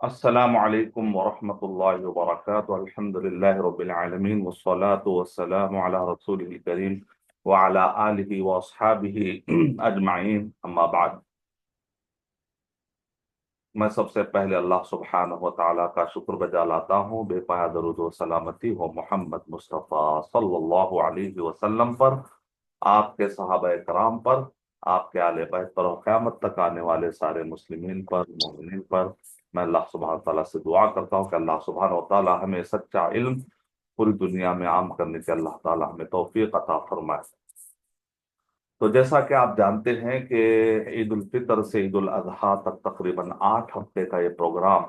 السلام علیکم ورحمۃ اللہ وبرکاتہ الحمد للہ رب العالمین والصلاة والسلام علی رسول کریم وعلی آلہ واصحابہ اجمعین اما بعد۔ میں سب سے پہلے اللہ سبحانہ و تعالیٰ کا شکر بجا لاتا ہوں، بے پایہ درود و سلامتی ہو محمد مصطفیٰ صلی اللہ علیہ وسلم پر، آپ کے صحابہ کرام پر، آپ کے آل بیت پر اور قیامت تک آنے والے سارے مسلمین پر، مومنین پر۔ میں اللہ سبحانہ تعالیٰ سے دعا کرتا ہوں کہ اللہ سبحانہ و تعالیٰ ہمیں سچا علم پوری دنیا میں عام کرنے کے اللہ تعالیٰ ہمیں توفیق عطا فرمائے۔ تو جیسا کہ آپ جانتے ہیں کہ عید الفطر سے عید الاضحیٰ تک تقریباً 8 ہفتے کا یہ پروگرام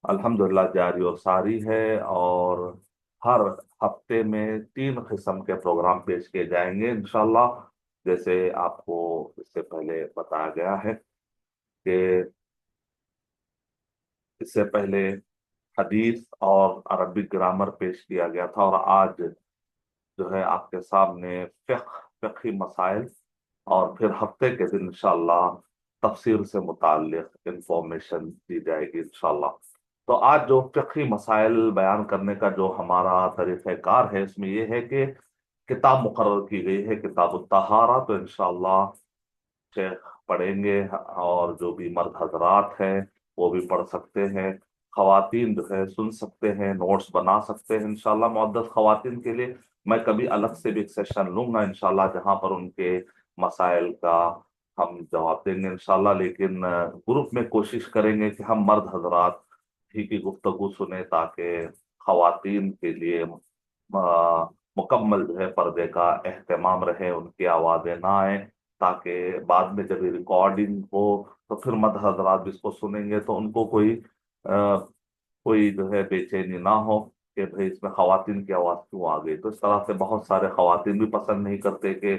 الحمدللہ جاری اور ساری ہے، اور ہر ہفتے میں 3 قسم کے پروگرام پیش کیے جائیں گے انشاءاللہ۔ جیسے آپ کو اس سے پہلے بتایا گیا ہے کہ اس سے پہلے حدیث اور عربک گرامر پیش کیا گیا تھا، اور آج جو ہے آپ کے سامنے فقہی مسائل، اور پھر ہفتے کے دن انشاءاللہ تفسیر سے متعلق انفارمیشن دی جائے گی انشاءاللہ۔ تو آج جو فقہی مسائل بیان کرنے کا جو ہمارا طریقہ کار ہے، اس میں یہ ہے کہ کتاب مقرر کی گئی ہے کتاب الطہارہ، تو انشاءاللہ شیخ پڑھیں گے، اور جو بھی مرد حضرات ہیں وہ بھی پڑھ سکتے ہیں، خواتین جو ہے سن سکتے ہیں، نوٹس بنا سکتے ہیں انشاءاللہ۔ معدد خواتین کے لیے میں کبھی الگ سے بھی ایک سیشن لوں گا انشاءاللہ، جہاں پر ان کے مسائل کا ہم جواب دیں گے انشاءاللہ، لیکن گروپ میں کوشش کریں گے کہ ہم مرد حضرات ہی کی گفتگو سنیں، تاکہ خواتین کے لیے مکمل جو ہے پردے کا اہتمام رہے، ان کی آوازیں نہ آئیں، تاکہ بعد میں جب ریکارڈنگ ہو تو پھر مرد حضرات بھی اس کو سنیں گے تو ان کو کوئی جو ہے بے چینی نہ ہو کہ بھئی اس میں خواتین کی آواز کیوں آ گئی۔ تو اس طرح سے بہت سارے خواتین بھی پسند نہیں کرتے کہ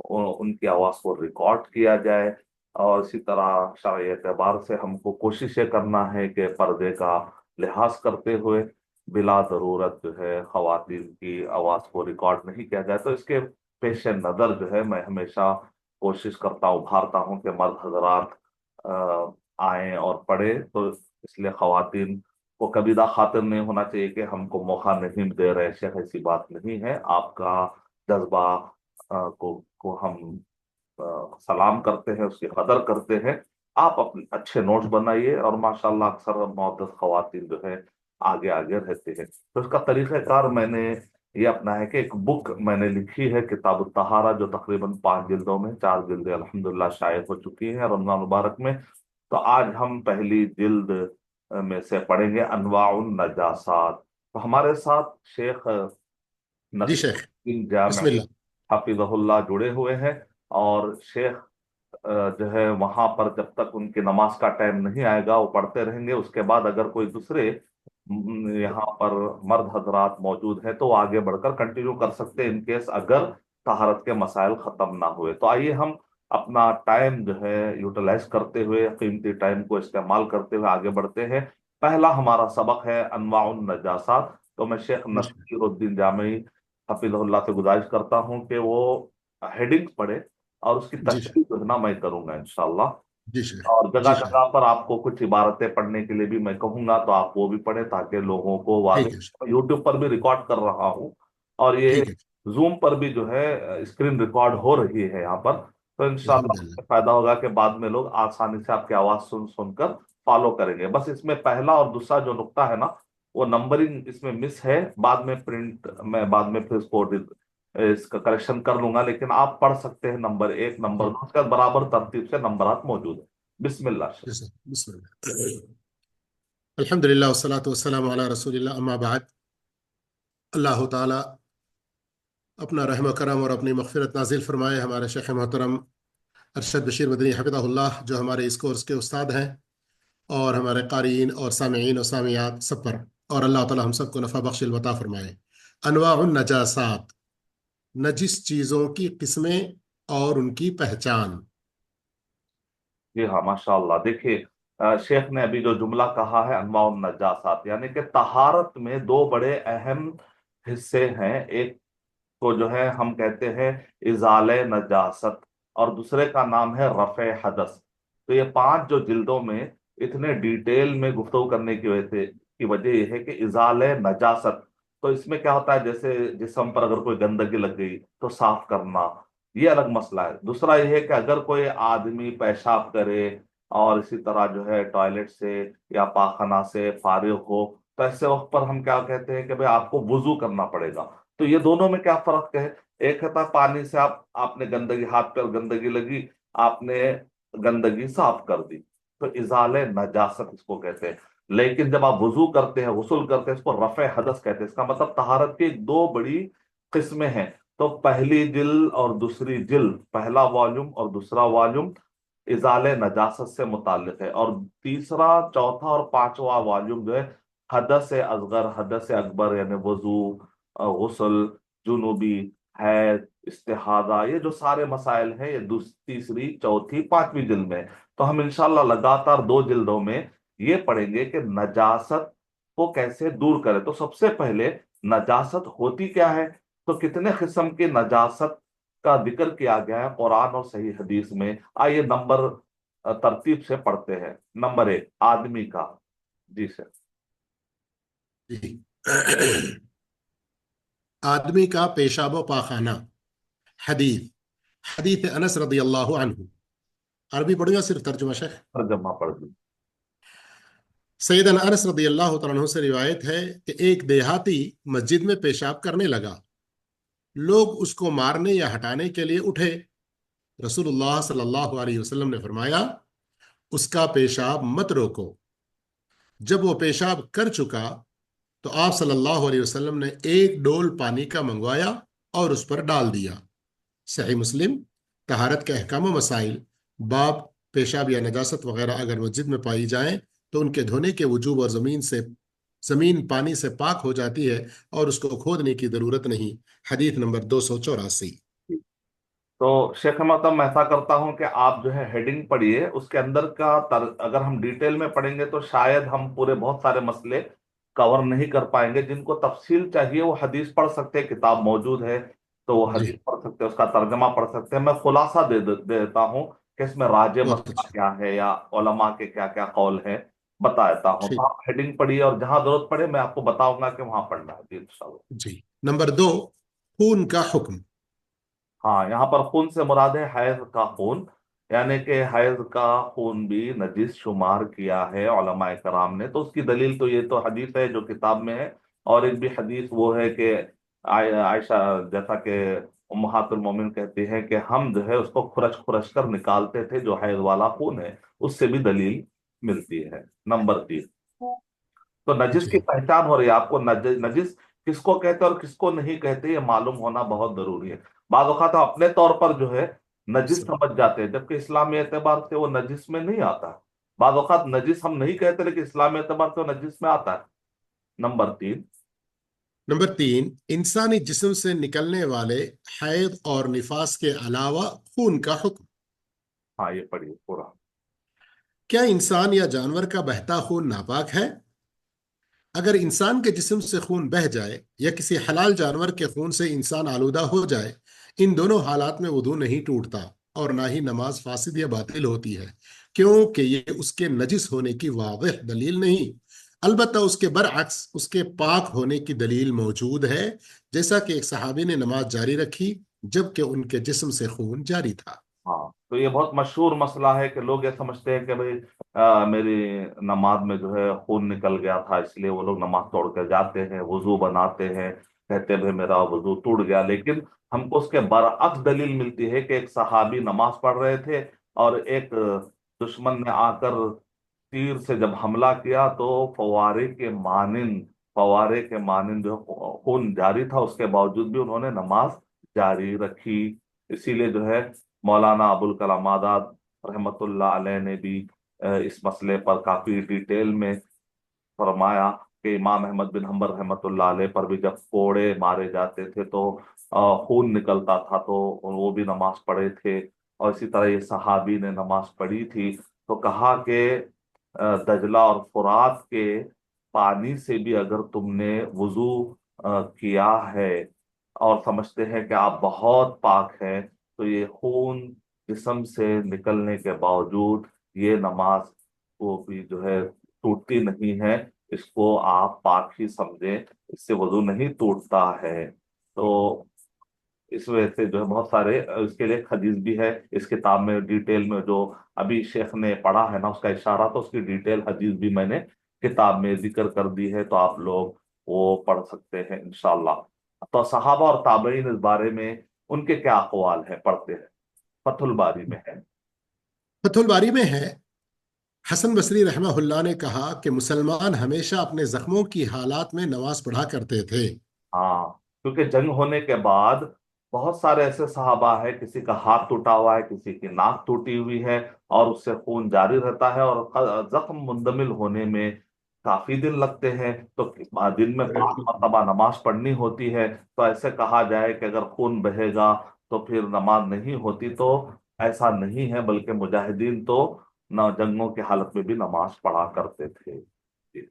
ان کی آواز کو ریکارڈ کیا جائے، اور اسی طرح شرعی اعتبار سے ہم کو کوشش یہ کرنا ہے کہ پردے کا لحاظ کرتے ہوئے بلا ضرورت جو ہے خواتین کی آواز کو ریکارڈ نہیں کیا جائے۔ تو اس کے پیش نظر جو ہے میں ہمیشہ کوشش کرتا ہوں، ابھارتا ہوں کہ مرد حضرات آئیں اور پڑھیں۔ تو اس لیے خواتین کو کبھی دا خاطر نہیں ہونا چاہیے کہ ہم کو موقع نہیں دے رہے شیخ، ایسی بات نہیں ہے۔ آپ کا جذبہ کو ہم سلام کرتے ہیں، اس کی قدر کرتے ہیں۔ آپ اپنے اچھے نوٹس بنائیے، اور ماشاءاللہ اکثر معدد خواتین جو ہے آگے آگے رہتے ہیں۔ تو اس کا طریقہ کار میں نے یہ اپنا ہے کہ ایک بک میں نے لکھی ہے کتاب الطہارہ، جو تقریباً 5 جلدوں میں 4 جلدیں الحمدللہ شائع ہو چکی ہیں رمضان مبارک میں۔ تو آج ہم پہلی جلد میں سے پڑھیں گے انواع النجاسات۔ تو ہمارے ساتھ شیخ جی نصیر شیخ، الدین بسم جامعی اللہ۔ حفظہ اللہ جڑے ہوئے ہیں، اور شیخ جو ہے وہاں پر جب تک ان کی نماز کا ٹائم نہیں آئے گا وہ پڑھتے رہیں گے۔ اس کے بعد اگر کوئی دوسرے یہاں پر مرد حضرات موجود ہیں تو وہ آگے بڑھ کر کنٹینیو کر سکتے ہیں، ان کیس اگر طہارت کے مسائل ختم نہ ہوئے۔ تو آئیے ہم اپنا ٹائم جو ہے یوٹیلائز کرتے ہوئے، قیمتی ٹائم کو استعمال کرتے ہوئے آگے بڑھتے ہیں۔ پہلا ہمارا سبق ہے انواع النجاسات۔ تو میں شیخ جی شیخ، نصیر الدین جامعی حفظہ اللہ سے گزارش کرتا ہوں کہ وہ ہیڈنگ پڑھے، اور اس کی جی شیخ، تشریح جو ہے نا میں کروں گا انشاءاللہ۔ جی شیخ، اور جگہ جی شیخ، جگہ پر آپ کو کچھ عبارتیں پڑھنے کے لیے بھی میں کہوں گا، تو آپ وہ بھی پڑھیں تاکہ لوگوں کو ٹھیک ہے واضح۔ یوٹیوب پر بھی ریکارڈ کر رہا ہوں، اور یہ ٹھیک ہے، زوم پر بھی جو ہے اسکرین ریکارڈ ہو رہی ہے یہاں پر۔ تو انشاءاللہ الحمد اس للہ۔ سے فائدہ ہوگا کہ بعد میں لوگ آسانی سے آپ کی آواز سن سن کر فالو کریں گے۔ بس اس میں پہلا اور دوسرا جو نقطہ ہے نا، وہ نمبرنگ اس میں مس ہے، بعد میں پرنٹ میں بعد میں پھر اس کا کریکشن کر لوں گا، لیکن آپ پڑھ سکتے ہیں نمبر 1 نمبر 2، اس کا برابر ترتیب سے نمبرات موجود ہیں۔ بسم اللہ جی شریف۔ سر، بسم اللہ۔ الحمد للہ والصلاة والسلام علی رسول اللہ، اما بعد۔ اللہ تعالیٰ اپنا رحم و کرم اور اپنی مغفرت نازل فرمائے ہمارے شیخ محترم ارشد بشیر مدنی حفظہ اللہ، جو ہمارے اس کورس کے استاد ہیں، اور ہمارے قارئین اور سامعین اور سامعات سب پر، اور اللہ تعالیٰ ہم سب کو نفع بخش العطا فرمائے۔ انواع النجاسات، نجس چیزوں کی قسمیں اور ان کی پہچان۔ جی ہاں ماشاء اللہ۔ دیکھیے شیخ نے ابھی جو جملہ کہا ہے انواع النجاسات، یعنی کہ طہارت میں 2 بڑے اہم حصے ہیں۔ ایک کو جو ہے ہم کہتے ہیں ازالہ نجاست، اور دوسرے کا نام ہے رفع حدث۔ تو یہ 5 جو جلدوں میں اتنے ڈیٹیل میں گفتگو کرنے کی وجہ یہ ہے کہ ازالہ نجاست، تو اس میں کیا ہوتا ہے، جیسے جسم پر اگر کوئی گندگی لگ گئی تو صاف کرنا، یہ الگ مسئلہ ہے۔ دوسرا یہ ہے کہ اگر کوئی آدمی پیشاب کرے اور اسی طرح جو ہے ٹوائلٹ سے یا پاخانہ سے فارغ ہو، تو ایسے وقت پر ہم کیا کہتے ہیں کہ بھئی آپ کو وضو کرنا پڑے گا۔ تو یہ دونوں میں کیا فرق ہے؟ ایک ہے پانی سے آپ نے گندگی، ہاتھ پر گندگی لگی، آپ نے گندگی صاف کر دی، تو ازالہ نجاست اس کو کہتے ہیں۔ لیکن جب آپ وضو کرتے ہیں، غسل کرتے ہیں، اس کو رفع حدث کہتے ہیں۔ اس کا مطلب طہارت کی دو بڑی قسمیں ہیں، تو پہلی جلد اور دوسری جلد، پہلا والیوم اور دوسرا والیوم ازالہ نجاست سے متعلق ہے، اور تیسرا، چوتھا اور پانچواں والیوم جو ہے حدث اصغر، حدث اکبر، یعنی وضو، غسل، جنوبی، حیض، استحاضہ، یہ جو سارے مسائل ہیں یہ تیسری، چوتھی، پانچویں جلد میں ہے۔ تو ہم انشاءاللہ لگاتار 2 جلدوں میں یہ پڑھیں گے کہ نجاست کو کیسے دور کرے۔ تو سب سے پہلے نجاست ہوتی کیا ہے؟ تو کتنے قسم کی نجاست کا ذکر کیا گیا ہے قرآن اور صحیح حدیث میں؟ آئیے نمبر ترتیب سے پڑھتے ہیں۔ نمبر 1، آدمی کا۔ جی سر۔ جی آدمی کا پیشاب و پاخانہ۔ حدیث حدیث انس رضی اللہ عنہ۔ عربی پڑھوں یا صرف ترجمہ شیخ؟ ترجمہ پڑھ دی۔ سیدنا انس رضی اللہ تعالیٰ عنہ سے روایت ہے کہ ایک دیہاتی مسجد میں پیشاب کرنے لگا، لوگ اس کو مارنے یا ہٹانے کے لیے اٹھے۔ رسول اللہ صلی اللہ علیہ وسلم نے فرمایا، اس کا پیشاب مت روکو۔ جب وہ پیشاب کر چکا تو آپ صلی اللہ علیہ وسلم نے ایک ڈول پانی کا منگوایا اور اس پر ڈال دیا۔ صحیح مسلم۔ طہارت کے احکام و مسائل، باب پیشاب یا نجاست وغیرہ اگر مسجد میں پائی جائیں تو ان کے دھونے کے وجوب، اور زمین پانی سے پاک ہو جاتی ہے اور اس کو کھودنے کی ضرورت نہیں۔ حدیث نمبر 284۔ تو شیخ محترم، میں ایسا کرتا ہوں کہ آپ جو ہے ہیڈنگ پڑھیے، اس کے اندر کا اگر ہم ڈیٹیل میں پڑھیں گے تو شاید ہم پورے بہت سارے مسئلے کور نہیں کر پائیں گے۔ جن کو تفصیل چاہیے وہ حدیث پڑھ سکتے ہیں، کتاب موجود ہے تو وہ جی، حدیث پڑھ سکتے ہیں، اس کا ترجمہ پڑھ سکتے ہیں۔ میں خلاصہ دے دیتا ہوں کہ اس میں راج بہت مسئلہ اچھا، کیا ہے یا علماء کے کیا کیا قول ہے، بتا دیتا ہوں۔ تو ٹھیک۔ آپ ہیڈنگ پڑھیے اور جہاں ضرورت پڑے میں آپ کو بتاؤں گا کہ وہاں پڑھنا ہے۔ جی انشاءاللہ۔ جی، نمبر 2، خون کا حکم۔ ہاں، یہاں پر خون سے مراد ہے حیض کا خون، یعنی کہ حیض کا خون بھی نجس شمار کیا ہے علماء کرام نے۔ تو اس کی دلیل تو یہ تو حدیث ہے جو کتاب میں ہے، اور ایک بھی حدیث وہ ہے کہ عائشہ، جیسا کہ امہات المومن کہتی ہیں کہ ہم جو ہے اس کو کھرچ کھرچ کر نکالتے تھے، جو حیض والا خون ہے اس سے بھی دلیل ملتی ہے۔ نمبر 3، تو نجس کی جی، پہچان ہو رہی ہے آپ کو۔ نجس کس کو کہتے ہیں اور کس کو نہیں کہتے، یہ معلوم ہونا بہت ضروری ہے۔ بعض اوقات ہم اپنے طور پر جو ہے نجس سمجھ جاتے ہیں، جبکہ اسلامی اعتبار سے وہ نجس میں نہیں آتا۔ بعض اوقات نجس ہم نہیں کہتے لیکن اسلامی اعتبار سے وہ نجس میں آتا ہے۔ نمبر 3، نمبر 3، انسانی جسم سے نکلنے والے حیض اور نفاس کے علاوہ خون کا حکم۔ ہاں یہ پڑھیے پورا۔ کیا انسان یا جانور کا بہتا خون ناپاک ہے؟ اگر انسان کے جسم سے خون بہہ جائے یا کسی حلال جانور کے خون سے انسان آلودہ ہو جائے، ان دونوں حالات میں وضو نہیں ٹوٹتا اور نہ ہی نماز فاسد یا باطل ہوتی ہے، کیونکہ یہ اس کے نجس ہونے کی واضح دلیل نہیں۔ البتہ اس کے برعکس اس کے پاک ہونے کی دلیل موجود ہے، جیسا کہ ایک صحابی نے نماز جاری رکھی جبکہ ان کے جسم سے خون جاری تھا۔ ہاں، تو یہ بہت مشہور مسئلہ ہے کہ لوگ یہ سمجھتے ہیں کہ بھئی میری نماز میں جو ہے خون نکل گیا تھا، اس لیے وہ لوگ نماز توڑ کر جاتے ہیں، وضو بناتے ہیں، کہتے ہیں بھئی میرا وضو ٹوٹ گیا۔ لیکن ہم کو اس کے برعکس دلیل ملتی ہے کہ ایک صحابی نماز پڑھ رہے تھے اور ایک دشمن نے آ کر تیر سے جب حملہ کیا تو فوارے کے مانند جو خون جاری تھا، اس کے باوجود بھی انہوں نے نماز جاری رکھی۔ اسی لیے جو ہے مولانا ابوالکلام آزاد رحمۃ اللہ علیہ نے بھی اس مسئلے پر کافی ڈیٹیل میں فرمایا کہ امام احمد بن حنبل رحمۃ اللہ علیہ پر بھی جب کوڑے مارے جاتے تھے تو خون نکلتا تھا تو وہ بھی نماز پڑھے تھے، اور اسی طرح یہ صحابی نے نماز پڑھی تھی۔ تو کہا کہ دجلہ اور فرات کے پانی سے بھی اگر تم نے وضو کیا ہے اور سمجھتے ہیں کہ آپ بہت پاک ہیں، تو یہ خون جسم سے نکلنے کے باوجود یہ نماز وہ بھی جو ہے ٹوٹتی نہیں ہے، اس کو آپ پاک ہی سمجھیں، اس سے وضو نہیں ٹوٹتا ہے۔ تو اس وجہ سے جو ہے بہت سارے اس کے لیے ایک حدیث بھی ہے اس کتاب میں ڈیٹیل میں، جو ابھی شیخ نے پڑھا ہے نا اس کا اشارہ، تو اس کی ڈیٹیل حدیث بھی میں نے کتاب میں ذکر کر دی ہے، تو آپ لوگ وہ پڑھ سکتے ہیں انشاءاللہ۔ تو صحابہ اور تابعین اس بارے میں ان کے کیا اقوال ہیں، پڑھتے ہیں، فتح الباری میں ہے۔ فتح الباری میں ہے، حسن بصری رحمہ اللہ نے کہا کہ مسلمان ہمیشہ اپنے زخموں کی حالات میں نماز پڑھا کرتے تھے۔ ہاں، کیونکہ جنگ ہونے کے بعد بہت سارے ایسے صحابہ ہیں، کسی کا ہاتھ ٹوٹا ہوا ہے، کسی کی ناک ٹوٹی ہوئی ہے، اور اس سے خون جاری رہتا ہے، اور زخم مندمل ہونے میں کافی دن لگتے ہیں، تو دن میں 5 مرتبہ نماز پڑھنی ہوتی ہے۔ تو ایسے کہا جائے کہ اگر خون بہے گا تو پھر نماز نہیں ہوتی، تو ایسا نہیں ہے، بلکہ مجاہدین تو نہ جنگوں کی حالت میں بھی نماز پڑھا کرتے تھے۔ جی۔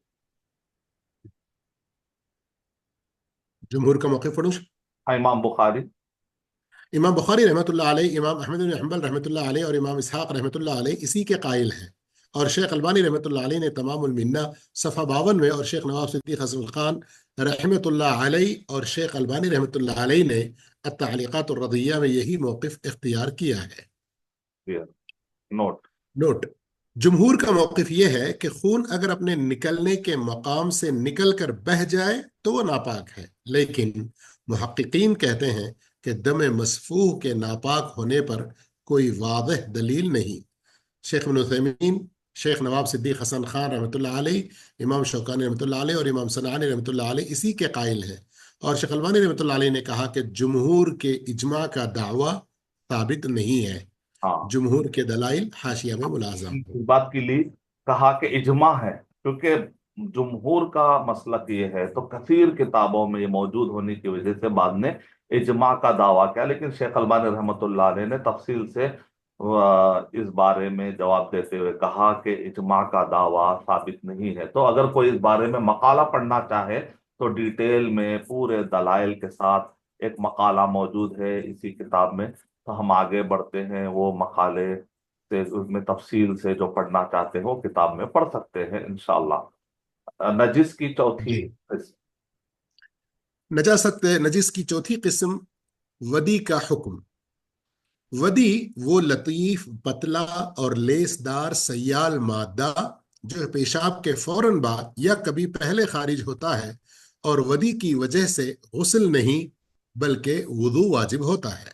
جمہور کا موقف پڑھوں؟ ہاں، امام بخاری۔ امام بخاری رحمۃ اللہ علیہ، امام احمد بن حنبل رحمۃ اللہ علیہ اور امام اسحاق رحمۃ اللہ علیہ اسی کے قائل ہیں، اور شیخ البانی رحمۃ اللہ علیہ نے تمام المنہ صفحہ 52 میں، اور شیخ نواب صدیق حسن خان رحمۃ اللہ علیہ اور شیخ البانی رحمۃ اللہ علیہ نے التعلیقات الرضیہ میں یہی موقف اختیار کیا ہے۔ جی، نوٹ۔ نوٹ: جمہور کا موقف یہ ہے کہ خون اگر اپنے نکلنے کے مقام سے نکل کر بہہ جائے تو وہ ناپاک ہے، لیکن محققین کہتے ہیں کہ دم مسفوح کے ناپاک ہونے پر کوئی واضح دلیل نہیں۔ شیخ ابن عثیمین، شیخ نواب صدیق حسن خان رحمۃ اللہ علیہ، امام شوکانی رحمۃ اللہ علیہ اور امام صنعانی رحمۃ اللہ علیہ اسی کے قائل ہیں، اور شیخ البانی رحمۃ اللہ علیہ نے کہا کہ جمہور کے اجماع کا دعویٰ ثابت نہیں ہے۔ ہاں، جمہور کے دلائل حاشیہ میں ملازم اس ہوں۔ بات کے لیے کہا کہ اجماع ہے، کیونکہ جمہور کا مسلک یہ ہے، تو کثیر کتابوں میں یہ موجود ہونے کی وجہ سے بعد نے اجماع کا دعویٰ کیا، لیکن شیخ البانی رحمۃ اللہ علیہ نے تفصیل سے اس بارے میں جواب دیتے ہوئے کہا کہ اجماع کا دعویٰ ثابت نہیں ہے۔ تو اگر کوئی اس بارے میں مقالہ پڑھنا چاہے تو ڈیٹیل میں پورے دلائل کے ساتھ ایک مقالہ موجود ہے اسی کتاب میں، تو ہم آگے بڑھتے ہیں، وہ مقالے سے اس میں تفصیل سے جو پڑھنا چاہتے ہو کتاب میں پڑھ سکتے ہیں انشاءاللہ۔ نجس کی چوتھی جی، قسم۔ نجس کی چوتھی قسم، ودی کا حکم۔ ودی وہ لطیف، پتلا اور لیس دار سیال مادہ جو پیشاب کے فوراً بعد یا کبھی پہلے خارج ہوتا ہے، اور ودی کی وجہ سے غسل نہیں بلکہ وضو واجب ہوتا ہے۔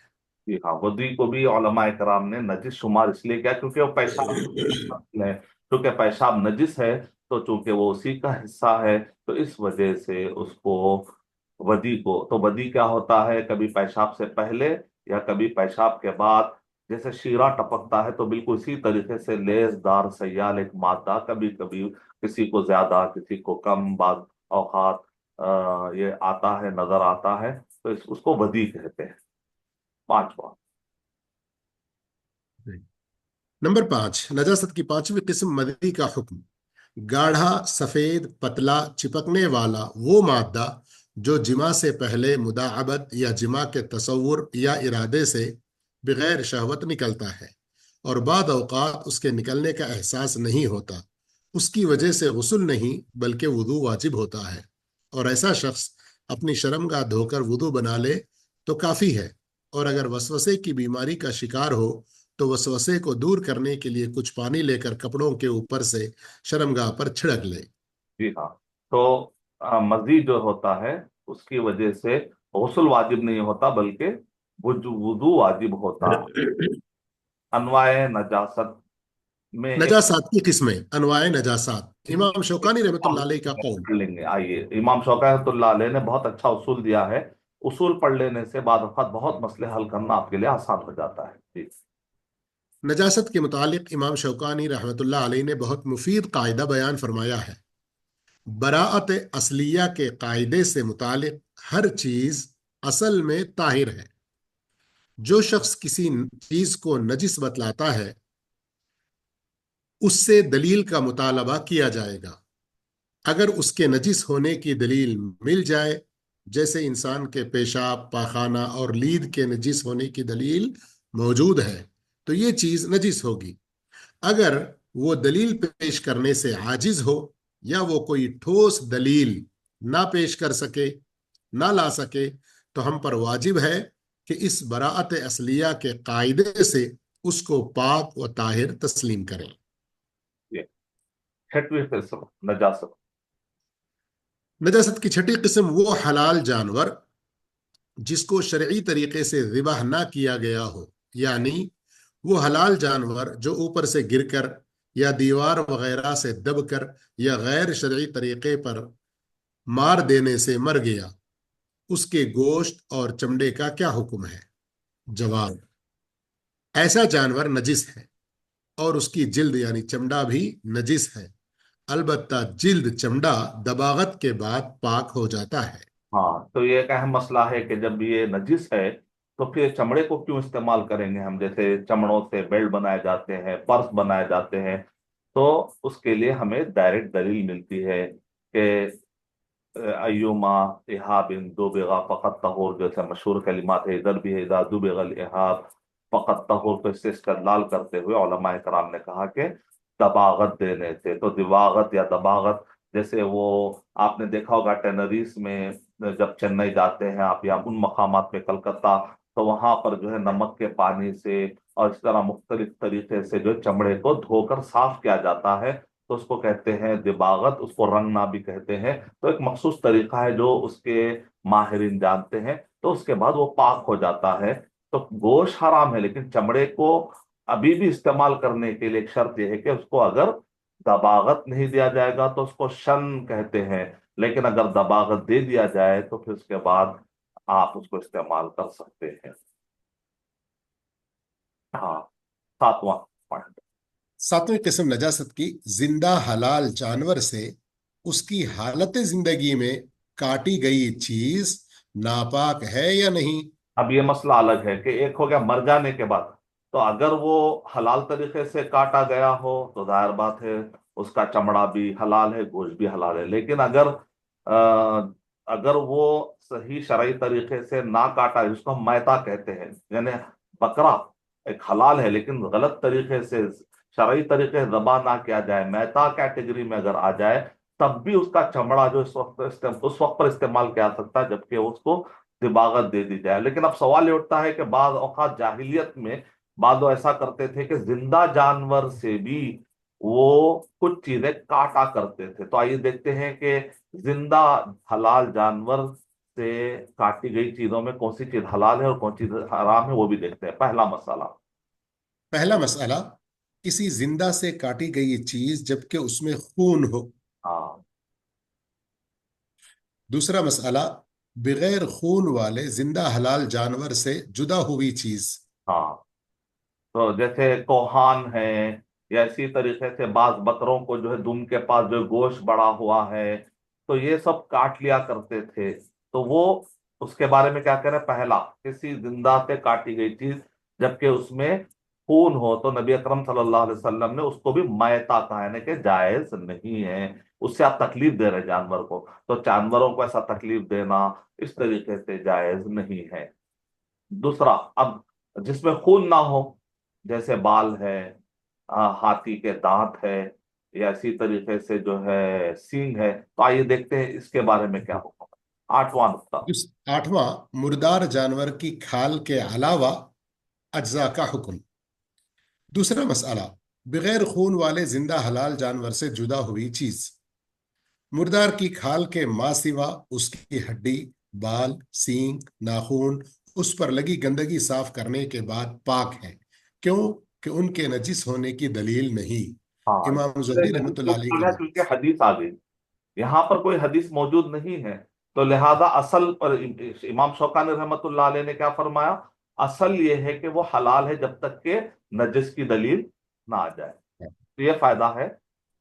جی ہاں، ودی کو بھی علماء کرام نے نجس شمار اس لیے کیا کیونکہ وہ پیشاب ہے، کیونکہ پیشاب نجس ہے، تو چونکہ وہ اسی کا حصہ ہے، تو اس وجہ سے اس کو ودی کو، تو ودی کیا ہوتا ہے، کبھی پیشاب سے پہلے یا کبھی پیشاب کے بعد، جیسے شیرہ ٹپکتا ہے تو بالکل اسی طریقے سے لیس دار سیال ایک مادہ، کبھی کبھی کسی کو زیادہ کسی کو کم، بعض اوقات یہ آتا ہے، نظر آتا ہے، تو اس کو ودی کہتے ہیں۔ پانچواں۔ نمبر 5، نجاست کی پانچویں قسم، مدی کا حکم۔ گاڑھا، سفید، پتلا، چپکنے والا وہ مادہ جو جماع سے پہلے مداعبت یا جماع کے تصور یا ارادے سے بغیر شہوت نکلتا ہے، اور بعض اوقات اس کے نکلنے کا احساس نہیں ہوتا، اس کی وجہ سے غسل نہیں بلکہ وضو واجب ہوتا ہے، اور ایسا شخص اپنی شرمگاہ دھو کر وضو بنا لے تو کافی ہے، اور اگر وسوسے کی بیماری کا شکار ہو تو وسوسے کو دور کرنے کے لیے کچھ پانی لے کر کپڑوں کے اوپر سے شرمگاہ پر چھڑک لے۔ جی ہاں، تو مزید جو ہوتا ہے اس کی وجہ سے غسل واجب نہیں ہوتا بلکہ وضو واجب ہوتا ہے۔ انواع نجاست میں ایک نجاسات کی قسمیں، انواع نجاسات، امام شوکانی رحمۃ اللہ علیہ کا قول۔ پڑھ لیں گے، آئیے، امام شوکانی رحمۃ اللہ علیہ نے بہت اچھا اصول دیا ہے، اصول پڑھ لینے سے بعض اوقات بہت مسئلے حل کرنا آپ کے لیے آسان ہو جاتا ہے۔ جی۔ نجاست کے متعلق امام شوکانی رحمۃ اللہ علیہ نے بہت مفید قاعدہ بیان فرمایا ہے۔ براءت اصلیہ کے قاعدے سے متعلق ہر چیز اصل میں طاہر ہے۔ جو شخص کسی چیز کو نجس بتلاتا ہے اس سے دلیل کا مطالبہ کیا جائے گا۔ اگر اس کے نجس ہونے کی دلیل مل جائے، جیسے انسان کے پیشاب، پاخانہ اور لید کے نجس ہونے کی دلیل موجود ہے، تو یہ چیز نجس ہوگی۔ اگر وہ دلیل پیش کرنے سے عاجز ہو یا وہ کوئی ٹھوس دلیل نہ پیش کر سکے، نہ لا سکے، تو ہم پر واجب ہے کہ اس براءت اصلیہ کے قاعدے سے اس کو پاک و طاہر تسلیم کریں۔ یہ چھٹویں قسم نجاست۔ نجاست کی چھٹی قسم وہ حلال جانور جس کو شرعی طریقے سے ذبح نہ کیا گیا ہو، یعنی وہ حلال جانور جو اوپر سے گر کر یا دیوار وغیرہ سے دب کر یا غیر شرعی طریقے پر مار دینے سے مر گیا، اس کے گوشت اور چمڑے کا کیا حکم ہے؟ جواب: ایسا جانور نجس ہے اور اس کی جلد یعنی چمڑا بھی نجس ہے، البتہ جلد چمڑا دباغت کے بعد پاک ہو جاتا ہے۔ ہاں، تو یہ ایک اہم مسئلہ ہے کہ جب یہ نجس ہے تو پھر چمڑے کو کیوں استعمال کریں گے ہم؟ جیسے چمڑوں سے بیلٹ بنائے جاتے ہیں، پرس بنائے جاتے ہیں، تو اس کے لیے ہمیں ڈائریکٹ دلیل ملتی ہے کہ ایوما احاب دوبغا فقط طہور، جیسے مشہور کلمات ہے، ادھر بھی ہے اذا دوبغ الاحاب فقط طہور، تو اس سے استدلال کرتے ہوئے علماء کرام نے کہا کہ دباغت دینے سے، تو دباغت یا دباغت، جیسے وہ آپ نے دیکھا ہوگا ٹینریز میں جب چنئی جاتے ہیں آپ یا ان مقامات میں کلکتہ، تو وہاں پر جو ہے نمک کے پانی سے اور اس طرح مختلف طریقے سے جو چمڑے کو دھو کر صاف کیا جاتا ہے، تو اس کو کہتے ہیں دباغت، اس کو رنگنا بھی کہتے ہیں۔ تو ایک مخصوص طریقہ ہے جو اس کے ماہرین جانتے ہیں، تو اس کے بعد وہ پاک ہو جاتا ہے۔ تو گوشت حرام ہے، لیکن چمڑے کو ابھی بھی استعمال کرنے کے لیے ایک شرط یہ ہے کہ اس کو اگر دباغت نہیں دیا جائے گا تو اس کو شن کہتے ہیں، لیکن اگر دباغت دے دیا جائے تو پھر اس کے بعد آپ اس کو استعمال کر سکتے ہیں۔ ہاں، ساتواں پوائنٹ۔ ساتویں قسم نجاست کی زندہ حلال جانور سے اس کی حالت زندگی میں کاٹی گئی چیز ناپاک ہے یا نہیں؟ اب یہ مسئلہ الگ ہے کہ ایک ہو گیا مر جانے کے بعد، تو اگر وہ حلال طریقے سے کاٹا گیا ہو تو ظاہر بات ہے اس کا چمڑا بھی حلال ہے، گوشت بھی حلال ہے، لیکن اگر وہ صحیح شرعی طریقے سے نہ کاٹا، جس کو ہم میتا کہتے ہیں، یعنی بکرا ایک حلال ہے لیکن غلط طریقے سے شرعی طریقے سے ذبح نہ کیا جائے، میتا کیٹیگری میں اگر آ جائے، تب بھی اس کا چمڑا جو اس وقت پر استعمال کیا جا سکتا ہے جبکہ اس کو دباغت دے دی جائے۔ لیکن اب سوال یہ اٹھتا ہے کہ بعض اوقات جاہلیت میں بعض لوگ ایسا کرتے تھے کہ زندہ جانور سے بھی وہ کچھ چیزیں کاٹا کرتے تھے۔ تو آئیے دیکھتے ہیں کہ زندہ حلال جانور سے کاٹی گئی چیزوں میں کون سی چیز حلال ہے اور کون سی چیز حرام ہے، وہ بھی دیکھتے ہیں۔ پہلا مسئلہ۔ پہلا مسئلہ، کسی زندہ سے کاٹی گئی چیز جبکہ اس میں خون ہو۔ ہاں دوسرا مسئلہ، بغیر خون والے زندہ حلال جانور سے جدا ہوئی چیز۔ ہاں، تو جیسے کوہان ہے یا اسی طریقے سے بعض بکروں کو جو ہے دم کے پاس جو گوشت بڑا ہوا ہے، تو یہ سب کاٹ لیا کرتے تھے، تو وہ اس کے بارے میں کیا کریں؟ پہلا، کسی زندہ سے کاٹی گئی چیز جبکہ اس میں خون ہو، تو نبی اکرم صلی اللہ علیہ وسلم نے اس کو بھی میتا کہا، یعنی کہ جائز نہیں ہے، اس سے آپ تکلیف دے رہے جانور کو، تو جانوروں کو ایسا تکلیف دینا اس طریقے سے جائز نہیں ہے۔ دوسرا، اب جس میں خون نہ ہو، جیسے بال ہے، ہاتھی کے دانت ہے، یا اسی طریقے سے جو ہے سینگ ہے، تو آئیے دیکھتے ہیں اس کے بارے میں کیا حکم ہے۔ آٹھواں نقطہ۔ آٹھواں، مردار جانور کی کھال کے علاوہ اجزاء کا حکم۔ دوسرا مسئلہ، بغیر خون والے زندہ حلال جانور سے جدا ہوئی چیز۔ مردار کی کھال کے ماں سوا اس کی ہڈی، بال، سینگ، ناخون، اس پر لگی گندگی صاف کرنے کے بعد پاک ہے، کیوں کہ ان کے نجس ہونے کی دلیل نہیں۔ ہاں، امام زہری رحمۃ اللہ علیہ کا کیونکہ موقف۔ حدیث آ گئی، یہاں پر کوئی حدیث موجود نہیں ہے، تو لہذا اصل پر امام شوکانی رحمت اللہ علیہ نے کیا فرمایا؟ اصل یہ ہے کہ وہ حلال ہے جب تک کہ نجس کی دلیل نہ آ جائے۔ تو یہ فائدہ ہے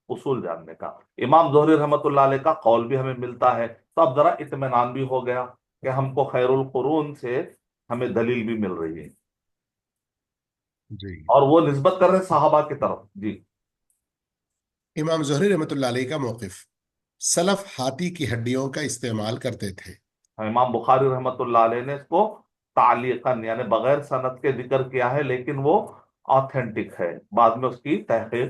اصول جاننے کا۔ امام زہری رحمت اللہ علیہ کا قول بھی ہمیں ملتا ہے، تو اب ذرا اطمینان بھی ہو گیا کہ ہم کو خیر القرون سے ہمیں دلیل بھی مل رہی ہے، جی، اور وہ نسبت کر رہے ہیں صحابہ کی طرف۔ جی۔ امام زہری رحمۃ اللہ علیہ کا موقف، سلف ہاتھی کی ہڈیوں کا استعمال کرتے تھے۔ امام بخاری رحمت اللہ علیہ نے اس کو تعلیقاً یعنی بغیر سند کے ذکر کیا ہے، لیکن وہ آتھینٹک ہے، بعد میں اس کی تحقیق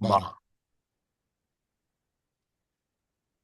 12, 12।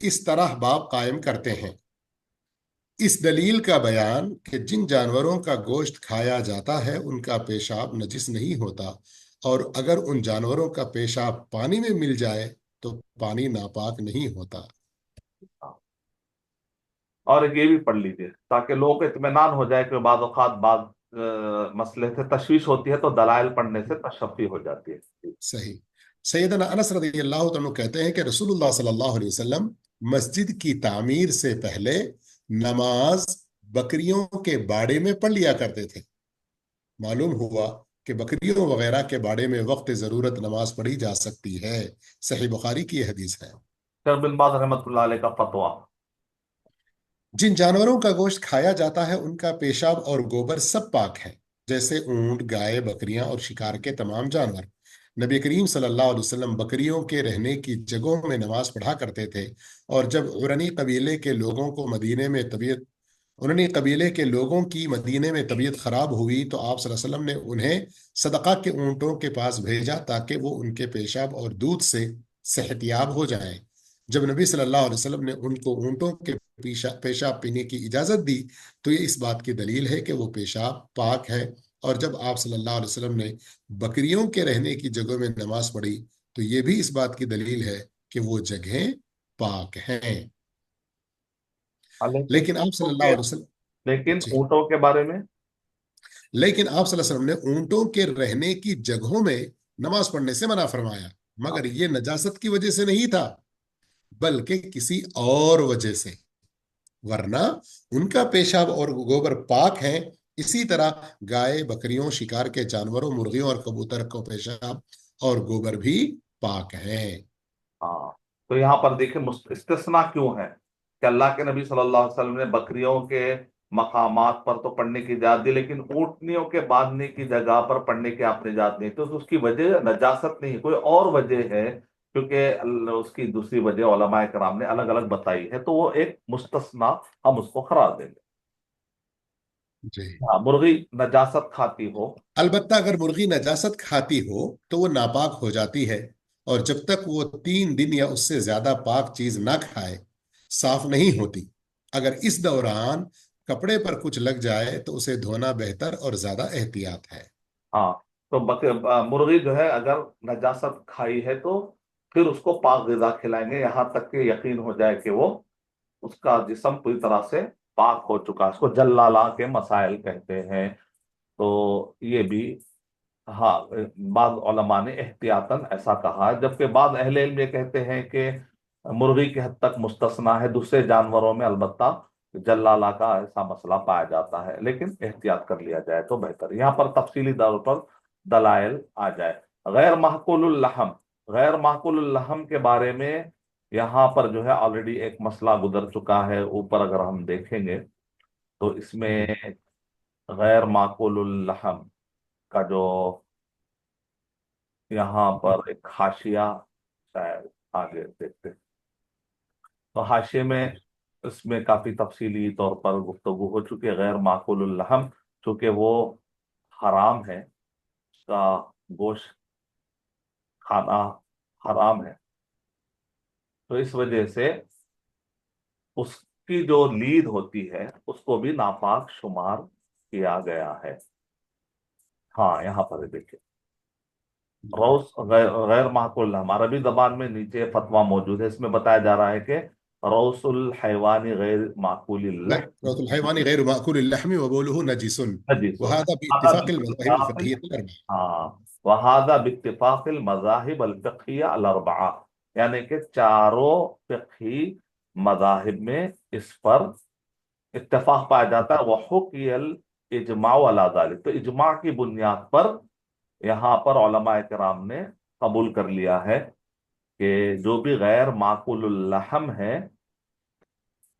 اس طرح باب قائم کرتے ہیں۔ اس دلیل کا بیان کہ جن جانوروں کا گوشت کھایا جاتا ہے ان کا پیشاب نجس نہیں ہوتا، اور اگر ان جانوروں کا پیشاب پانی میں مل جائے تو پانی ناپاک نہیں ہوتا۔ اور یہ بھی پڑھ لیجیے تاکہ لوگوں کو اطمینان ہو جائے کہ بعض اوقات بعض مسئلے سے تشویش ہوتی ہے تو دلائل پڑھنے سے تشفی ہو جاتی ہے۔ صحیح۔ سیدنا انس رضی اللہ عنہ کہتے ہیں کہ رسول اللہ صلی اللہ علیہ وسلم مسجد کی تعمیر سے پہلے نماز بکریوں کے باڑے میں پڑھ لیا کرتے تھے۔ معلوم ہوا کہ بکریوں وغیرہ کے باڑے میں وقت ضرورت نماز پڑھی جا سکتی ہے۔ صحیح بخاری کی یہ حدیث ہے۔ شیخ بن باز رحمۃ اللہ علیہ کا فتویٰ۔ جن جانوروں کا گوشت کھایا جاتا ہے ان کا پیشاب اور گوبر سب پاک ہے، جیسے اونٹ، گائے، بکریاں اور شکار کے تمام جانور۔ نبی کریم صلی اللہ علیہ وسلم بکریوں کے رہنے کی جگہوں میں نماز پڑھا کرتے تھے، اور جب عرنی قبیلے کے لوگوں کی مدینے میں طبیعت خراب ہوئی تو آپ صلی اللہ علیہ وسلم نے انہیں صدقہ کے اونٹوں کے پاس بھیجا تاکہ وہ ان کے پیشاب اور دودھ سے صحت یاب ہو جائیں۔ جب نبی صلی اللہ علیہ وسلم نے ان کو اونٹوں کے پیشاب پینے کی اجازت دی تو یہ اس بات کی دلیل ہے کہ وہ پیشاب پاک ہے، اور جب آپ صلی اللہ علیہ وسلم نے بکریوں کے رہنے کی جگہوں میں نماز پڑھی تو یہ بھی اس بات کی دلیل ہے کہ وہ جگہیں پاک ہیں۔ لیکن لیکن آپ صلی اونٹوں اللہ کے علیہ وسلم لیکن جی اونٹوں کے بارے میں لیکن آپ صلی اللہ علیہ وسلم نے اونٹوں کے رہنے کی جگہوں میں نماز پڑھنے سے منع فرمایا، مگر یہ نجاست کی وجہ سے نہیں تھا بلکہ کسی اور وجہ سے، ورنہ ان کا پیشاب اور گوبر پاک ہیں۔ اسی طرح گائے، بکریوں، شکار کے جانوروں، مرغیوں اور کبوتر کو پیشاب اور گوبر بھی پاک ہیں۔ ہاں، تو یہاں پر دیکھیں استثناء کیوں ہے کہ اللہ کے نبی صلی اللہ علیہ وسلم نے بکریوں کے مقامات پر تو پڑھنے کی اجازت دی لیکن اونٹنیوں کے باندھنے کی جگہ پر پڑھنے کی آپ نے اجازت نہیں، تو اس کی وجہ نجاست نہیں، کوئی اور وجہ ہے، کیونکہ اس کی دوسری وجہ علماء کرام نے الگ الگ بتائی ہے، تو وہ ایک مستثنیٰ ہم اس کو قرار دیں گے۔ جی، ہاں، مرغی نجاست کھاتی ہو۔ البتہ اگر مرغی نجاست کھاتی ہو تو وہ ناپاک ہو جاتی ہے، اور جب تک وہ 3 دن یا اس سے زیادہ پاک چیز نہ کھائے صاف نہیں ہوتی۔ اگر اس دوران کپڑے پر کچھ لگ جائے تو اسے دھونا بہتر اور زیادہ احتیاط ہے۔ ہاں، تو مرغی جو ہے اگر نجاست کھائی ہے تو پھر اس کو پاک غذا کھلائیں گے یہاں تک کہ یقین ہو جائے کہ وہ اس کا جسم پوری طرح سے پاک ہو چکا، اس کو جلالا کے مسائل کہتے ہیں۔ تو یہ بھی ہاں، بعض علماء نے احتیاطاً ایسا کہا، جبکہ بعض اہل علم یہ کہتے ہیں کہ مرغی کی حد تک مستثنا ہے، دوسرے جانوروں میں البتہ جلالا کا ایسا مسئلہ پایا جاتا ہے، لیکن احتیاط کر لیا جائے تو بہتر۔ یہاں پر تفصیلی طور پر دلائل آ جائے۔ غیر محقول اللحم، غیر محقول اللحم کے بارے میں یہاں پر جو ہے آلریڈی ایک مسئلہ گزر چکا ہے، اوپر اگر ہم دیکھیں گے تو اس میں غیر معقول اللحم کا جو یہاں پر ایک حاشیہ، شاید آگے دیکھتے تو حاشیے میں اس میں کافی تفصیلی طور پر گفتگو ہو چکی ہے۔ غیر معقول اللحم چونکہ وہ حرام ہے، اس کا گوشت کھانا حرام ہے، تو اس وجہ سے اس کی جو لید ہوتی ہے اس کو بھی ناپاک شمار کیا گیا ہے۔ ہاں، یہاں پر دیکھیں روس غیر معقول اللحم، عربی زبان میں نیچے فتویٰ موجود ہے، اس میں بتایا جا رہا ہے کہ روس الحیوان غیر معقول اللحم روث الحيوان غير مأكول اللحم وبوله نجس، حدیث وهذا باتفاق المذاهب الفقهية الأربعة۔ ہاں، وہذا باتفاق المذاہب الفقہیہ الاربعہ، یعنی کہ چاروں فقہی مذاہب میں اس پر اتفاق پایا جاتا ہے۔ وحکی الاجماع علی ذلک، تو اجماع کی بنیاد پر یہاں پر علماء کرام نے قبول کر لیا ہے کہ جو بھی غیر معقول اللحم ہے،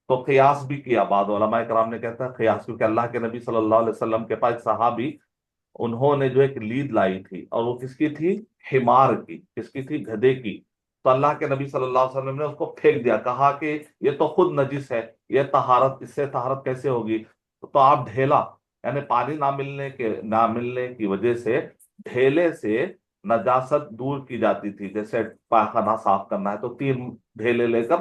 تو قیاس بھی کیا، بعض علماء کرام نے کہتا ہے قیاس، کیونکہ اللہ کے نبی صلی اللہ علیہ وسلم کے پاس صحابی انہوں نے جو ایک لید لائی تھی، اور وہ کس کی تھی؟ حمار کی، کس کی تھی؟ گدھے کی۔ تو اللہ کے نبی صلی اللہ علیہ وسلم نے اس کو پھینک دیا، کہا کہ یہ تو خود نجس ہے، یہ طہارت، اس سے طہارت کیسے ہوگی؟ تو آپ ڈھیلا، یعنی پانی نہ ملنے کی وجہ سے ڈھیلے سے نجاست دور کی جاتی تھی، جیسے پاخانہ صاف کرنا ہے تو 3 ڈھیلے لے کر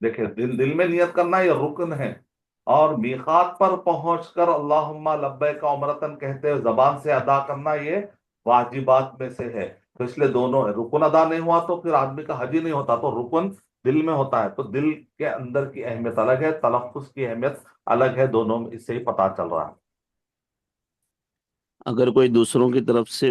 دیکھیں دل میں نیت کرنا یہ رکن ہے، اور میقات پر پہنچ کر اللہم لبیک عمرتن کہتے ہوئے زبان سے ادا کرنا یہ واجبات میں سے ہے۔ تو اس لیے دونوں ہے، رکن ادا نہیں ہوا تو پھر آدمی کا حج ہی نہیں ہوتا، تو رکن دل میں ہوتا ہے، تو دل کے اندر کی اہمیت الگ ہے، تلفظ کی اہمیت الگ ہے، دونوں میں اس سے ہی پتا چل رہا ہے۔ اگر کوئی دوسروں کی طرف سے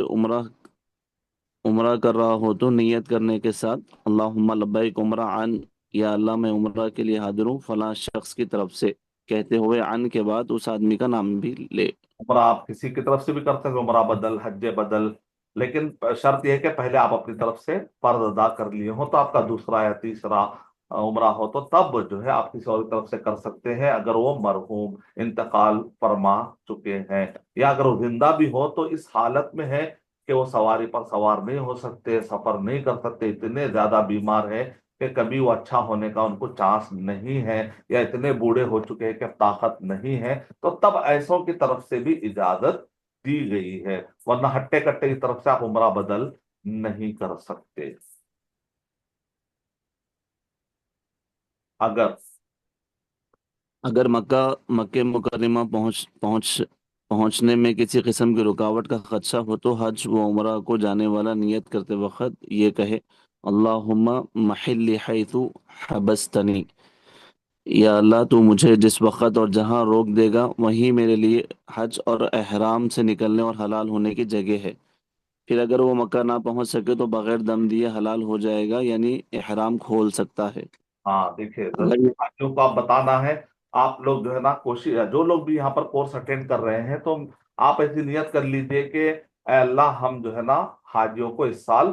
عمرہ کر رہا ہو تو نیت کرنے کے ساتھ اللہم لبیک عمرہ عن، یا اللہ میں عمرہ کے لیے حاضر ہوں فلاں شخص کی طرف سے کہتے ہوئے عن کے بعد اس آدمی کا نام بھی لے۔ عمرہ آپ کسی کی طرف سے بھی کرتے ہیں، عمرہ بدل، حج بدل، لیکن شرط یہ ہے کہ پہلے آپ اپنی طرف سے فرض ادا کر لیے ہوں، تو آپ کا دوسرا یا تیسرا عمرہ ہو تو تب جو ہے آپ کسی اور کی طرف سے کر سکتے ہیں، اگر وہ مرحوم انتقال فرما چکے ہیں، یا اگر وہ زندہ بھی ہو تو اس حالت میں ہے کہ وہ سواری پر سوار نہیں ہو سکتے، سفر نہیں کر سکتے، اتنے زیادہ بیمار ہے کہ کبھی وہ اچھا ہونے کا ان کو چانس نہیں ہے، یا اتنے بوڑھے ہو چکے ہیں کہ طاقت نہیں ہے، تو تب ایسوں کی طرف سے بھی اجازت دی گئی ہے، ورنہ ہٹے کٹے کی طرف سے آپ عمرہ بدل نہیں کر سکتے۔ اگر مکہ مکرمہ پہنچنے میں کسی قسم کی رکاوٹ کا خدشہ ہو تو حج و عمرہ کو جانے والا نیت کرتے وقت یہ کہے اللہم محلی حیث حبستنی، یا اللہ تو مجھے جس وقت اور جہاں روک دے گا وہیں میرے لیے حج اور احرام سے نکلنے اور حلال ہونے کی جگہ ہے۔ پھر اگر وہ مکہ نہ پہنچ سکے تو بغیر دم دیے حلال ہو جائے گا، یعنی احرام کھول سکتا ہے۔ ہاں دیکھیے، اگر ضروری حاجیوں کو آپ بتانا ہے، آپ لوگ جو ہے نا کوشش، جو لوگ بھی یہاں پر کورس اٹینڈ کر رہے ہیں تو آپ ایسی نیت کر لیجئے کہ اے اللہ ہم جو ہے نا حاجیوں کو اس سال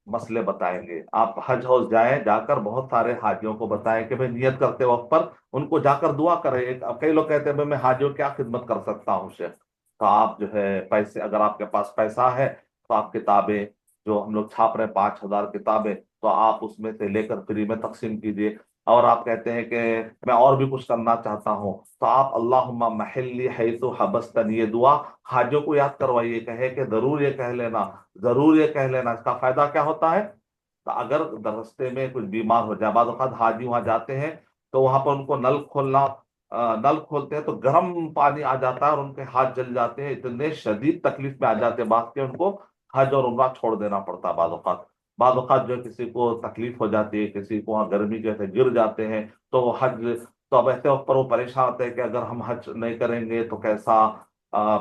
مسئلے بتائیں گے، آپ حج ہاؤس جائیں، جا کر بہت سارے حاجیوں کو بتائیں کہ بھئی نیت کرتے وقت پر ان کو جا کر دعا کریں۔ کئی لوگ کہتے ہیں بھئی میں حاجیوں کیا خدمت کر سکتا ہوں شیخ، تو آپ جو ہے پیسے، اگر آپ کے پاس پیسہ ہے تو آپ کتابیں جو ہم لوگ چھاپ رہے ہیں 5,000 کتابیں، تو آپ اس میں سے لے کر فری میں تقسیم کیجیے۔ اور آپ کہتے ہیں کہ میں اور بھی کچھ کرنا چاہتا ہوں تو آپ اللہم محلی حیث حبستنی، یہ دعا حاجوں کو یاد کروائیے، کہے کہ ضرور یہ کہہ لینا، ضرور یہ کہہ لینا۔ اس کا فائدہ کیا ہوتا ہے؟ تو اگر رستے میں کچھ بیمار ہو جائے، بعض اوقات حاجی وہاں جاتے ہیں تو وہاں پر ان کو نل کھولنا، نل کھولتے ہیں تو گرم پانی آ جاتا ہے اور ان کے ہاتھ جل جاتے ہیں، اتنے شدید تکلیف میں آ جاتے ہیں، بعد کے ان کو حج اور عمرہ چھوڑ دینا پڑتا ہے بعض اوقات جو ہے کسی کو تکلیف ہو جاتی ہے، کسی کو وہاں گرمی کے وجہ سے گر جاتے ہیں تو وہ حج، تو اب ایسے اوپر وہ پریشان ہوتے ہیں کہ اگر ہم حج نہیں کریں گے تو کیسا،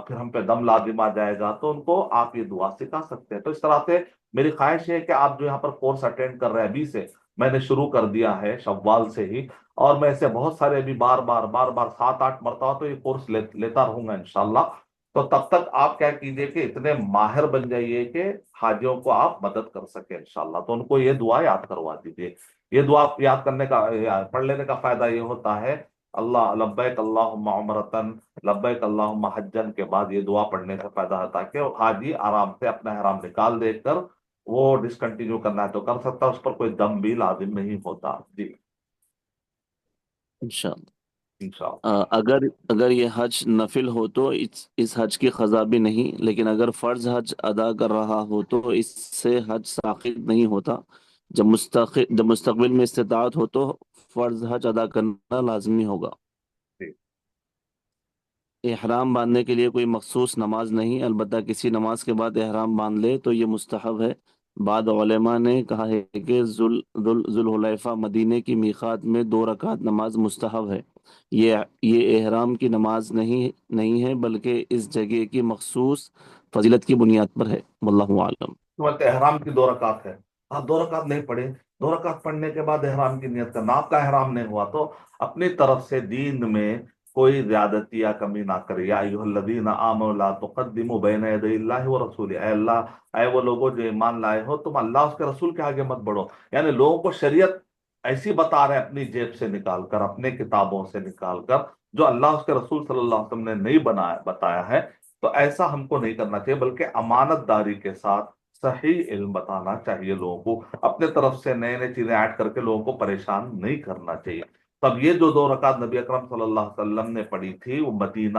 پھر ہم پہ دم لازم آ جائے گا، تو ان کو آپ یہ دعا سکھا سکتے ہیں۔ تو اس طرح سے میری خواہش ہے کہ آپ جو یہاں پر کورس اٹینڈ کر رہے ہیں، ابھی سے میں نے شروع کر دیا ہے شوال سے ہی، اور میں ایسے بہت سارے ابھی بار بار 7-8 مرتبہ تو یہ کورس لیتا رہوں گا انشاءاللہ۔ تو تب تک آپ کیا کیجئے کہ اتنے ماہر بن جائیے کہ حاجیوں کو آپ مدد کر سکیں انشاءاللہ، تو ان کو یہ دعا یاد کروا دیجیے۔ یہ دعا یاد کرنے کا، پڑھ لینے کا فائدہ یہ ہوتا ہے، اللہ لبیک اللہم عمرتن لبیک اللہم حجن کے بعد یہ دعا پڑھنے کا فائدہ ہوتا ہے کہ حاجی آرام سے اپنا احرام نکال دے کر وہ ڈسکنٹینیو کرنا ہے تو کر سکتا ہے، اس پر کوئی دم بھی لازم نہیں ہوتا۔ جی انشاءاللہ انشاءاللہ۔ اگر یہ حج نفل ہو تو اس حج کی قضا بھی نہیں، لیکن اگر فرض حج ادا کر رہا ہو تو اس سے حج ساقط نہیں ہوتا۔ جب مستقبل میں استطاعت ہو تو فرض حج ادا کرنا لازمی ہوگا۔ جی احرام باندھنے کے لیے کوئی مخصوص نماز نہیں، البتہ کسی نماز کے بعد احرام باندھ لے تو یہ مستحب ہے۔ بعض علماء نے کہا ہے کہ ذوالحلیفہ مدینے کی میقات میں 2 رکعت نماز مستحب ہے۔ یہ احرام کی نماز نہیں ہے بلکہ اس جگہ کی مخصوص فضیلت کی بنیاد پر ہے، واللہ عالم۔ تو احرام کی 2 رکعت ہے، آپ 2 رکعت نہیں پڑھے، 2 رکعت پڑھنے کے بعد احرام کی نیت کرنا، آپ کا احرام نہیں ہوا تو اپنی طرف سے دین میں کوئی زیادتی یا کمی نہ کرے۔ یا ایھا الذین آمنوا لا تقدموا بین یدی اللہ ورسولہ، اے اللہ، اے وہ لوگوں جو ایمان لائے ہو، تم اللہ اس کے رسول کے آگے مت بڑھو۔ یعنی لوگوں کو شریعت ایسی بتا رہے ہیں اپنی جیب سے نکال کر، اپنے کتابوں سے نکال کر، جو اللہ اس کے رسول صلی اللہ علیہ وسلم نے نہیں بتایا ہے، تو ایسا ہم کو نہیں کرنا چاہیے، بلکہ امانت داری کے ساتھ صحیح علم بتانا چاہیے لوگوں کو، اپنے طرف سے نئے نئے چیزیں ایڈ کر کے لوگوں کو پریشان نہیں کرنا چاہیے۔ تب یہ جو 2 رکعت نبی اکرم صلی اللہ علیہ وسلم نے پڑھی تھی، وہ مدینہ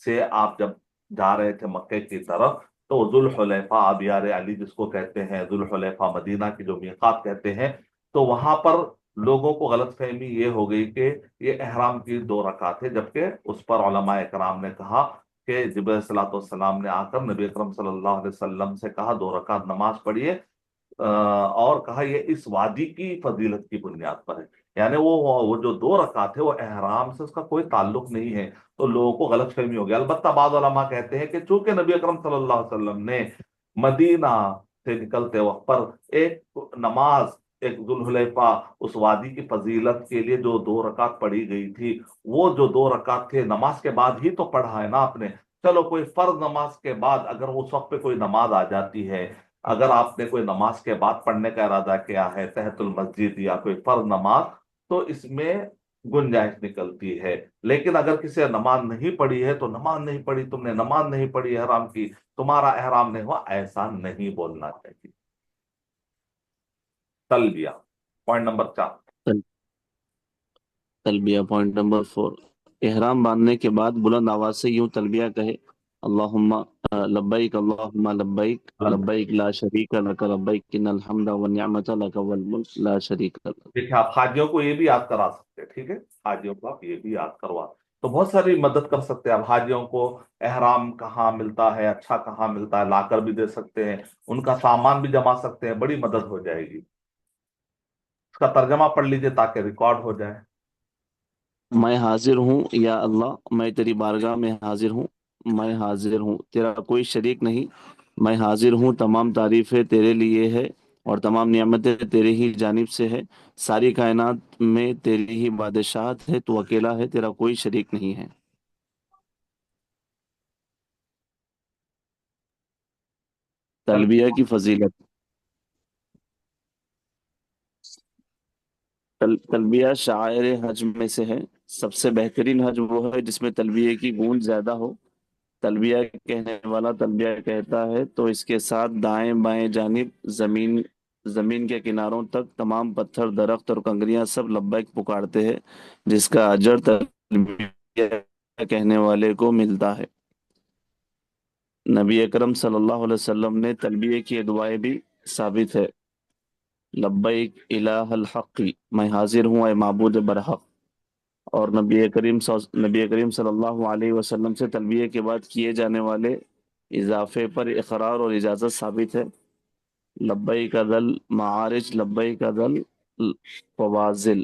سے آپ جب جا رہے تھے مکے کی طرف، تو ذوالحلیفہ آبیار علی جس کو کہتے ہیں، ذوالحلیفہ مدینہ کی جو میقات کہتے ہیں، تو وہاں پر لوگوں کو غلط فہمی یہ ہو گئی کہ یہ احرام کی 2 رکعت ہے، جبکہ اس پر علماء کرام نے کہا کہ جبرائیل علیہ الصلوۃ والسلام نے آ کر نبی اکرم صلی اللہ علیہ وسلم سے کہا 2 رکعت نماز پڑھیے، اور کہا یہ اس وادی کی فضیلت کی بنیاد پر ہے، یعنی وہ جو 2 رکعت ہے وہ احرام سے اس کا کوئی تعلق نہیں ہے، تو لوگوں کو غلط فہمی ہو گیا۔ البتہ بعض علماء کہتے ہیں کہ چونکہ نبی اکرم صلی اللہ علیہ وسلم نے مدینہ سے نکلتے وقت پر ایک نماز، ایک ذوالحلیفہ اس وادی کی فضیلت کے لیے جو 2 رکعت پڑھی گئی تھی، وہ جو 2 رکعت تھے نماز کے بعد ہی تو پڑھا ہے نا آپ نے۔ چلو کوئی فرض نماز کے بعد اگر اس وقت پہ کوئی نماز آ جاتی ہے، اگر آپ نے کوئی نماز کے بعد پڑھنے کا ارادہ کیا ہے تحت المسجد یا کوئی فرض نماز، تو اس میں گنجائش نکلتی ہے۔ لیکن اگر کسی نے نماز نہیں پڑھی ہے تو نماز نہیں پڑھی، تم نے نماز نہیں پڑھی احرام کی، تمہارا احرام نہیں ہوا، ایسا نہیں بولنا چاہیے۔ تلبیہ، پوائنٹ نمبر 4۔ تلبیہ پوائنٹ نمبر 4، احرام باندھنے کے بعد بلند آواز سے یوں تلبیہ کہے: اللہم لبیک اللہم لبیک لبیک لا شریک لک لبیک ان الحمد والنعمت لک والملک لا شریک لک۔ دیکھیں آپ حاجیوں کو یہ بھی یاد کرا سکتے ہیں، ٹھیک ہے، حاجیوں کو آپ یہ بھی یاد کروا تو بہت ساری مدد کر سکتے ہیں آپ حاجیوں کو۔ احرام کہاں ملتا ہے، اچھا کہاں ملتا ہے، لا کر بھی دے سکتے ہیں، ان کا سامان بھی جما سکتے ہیں، بڑی مدد ہو جائے گی۔ اس کا ترجمہ پڑھ لیجئے تاکہ ریکارڈ ہو جائے۔ میں حاضر ہوں یا اللہ، میں تیری بارگاہ میں حاضر ہوں، میں حاضر ہوں، تیرا کوئی شریک نہیں، میں حاضر ہوں، تمام تعریفیں تیرے لیے ہے اور تمام نعمتیں تیرے ہی جانب سے ہے، ساری کائنات میں تیری ہی بادشاہت ہے، تو اکیلا ہے، تیرا کوئی شریک نہیں ہے۔ تلبیہ کی فضیلت۔ تلبیہ شعائر حج میں سے ہے، سب سے بہترین حج وہ ہے جس میں تلبیہ کی گونج زیادہ ہو۔ تلبیہ کہنے والا تلبیہ کہتا ہے تو اس کے ساتھ دائیں بائیں جانب زمین کے کناروں تک تمام پتھر، درخت اور کنکریاں سب لبیک پکارتے ہیں، جس کا اجر تلبیہ کہنے والے کو ملتا ہے۔ نبی اکرم صلی اللہ علیہ وسلم نے تلبیہ کی دعائیں بھی ثابت ہے: لبیک الہ الحق، میں حاضر ہوں اے معبود برحق۔ اور نبی کریم صلی اللہ علیہ وسلم سے تلبیہ کے بعد کیے جانے والے اضافے پر اقرار اور اجازت ثابت ہے: لبیک ذل معارج لبیک ذل فواضل،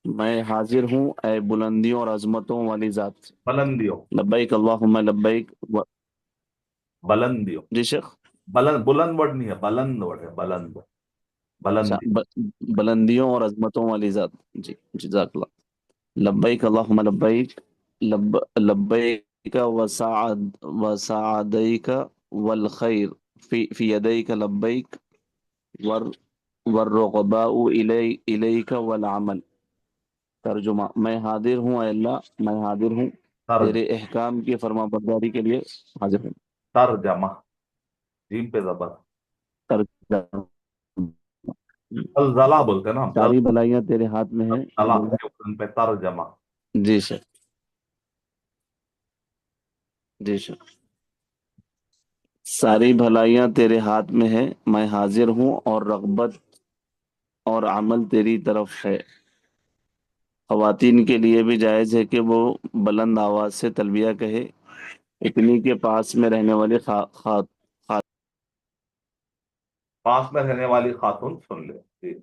میں حاضر ہوں اے بلندیوں اور عظمتوں والی ذات۔ بلندیوں، لبیک اللہم لبیک بلندیوں، جی شیخ، بلند ورڈ نہیں ہے، بلند ورڈ ہے، بلند، اچھا، بلندی۔ بلندیوں اور عظمتوں والی ذات، جی جزاک اللہ۔ لبیک اللہم لبیک لبیک وسعدیک والخیر فی یدیک لبیک والرغباء الیک والعمل۔ ترجمہ: میں حاضر ہوں اے اللہ، میں حاضر ہوں، تیرے احکام کی فرما برداری کے لیے حاضر ہوں۔ ترجمہ، جیم پہ زبر، ترجمہ: زلزلہ بولتے ہیں نا ہم، ساری بھلائیاں تیرے ہاتھ میں ہیں۔ زلزلہ کے وزن پہ ترجمہ۔ جی سر، جی سر، ساری بھلائیاں تیرے ہاتھ میں ہے، میں حاضر ہوں، اور رغبت اور عمل تیری طرف ہے۔ خواتین کے لیے بھی جائز ہے کہ وہ بلند آواز سے تلبیہ کہے، اتنی کے پاس میں رہنے والی پاس میں رہنے والی خاتون سن لے۔ جی،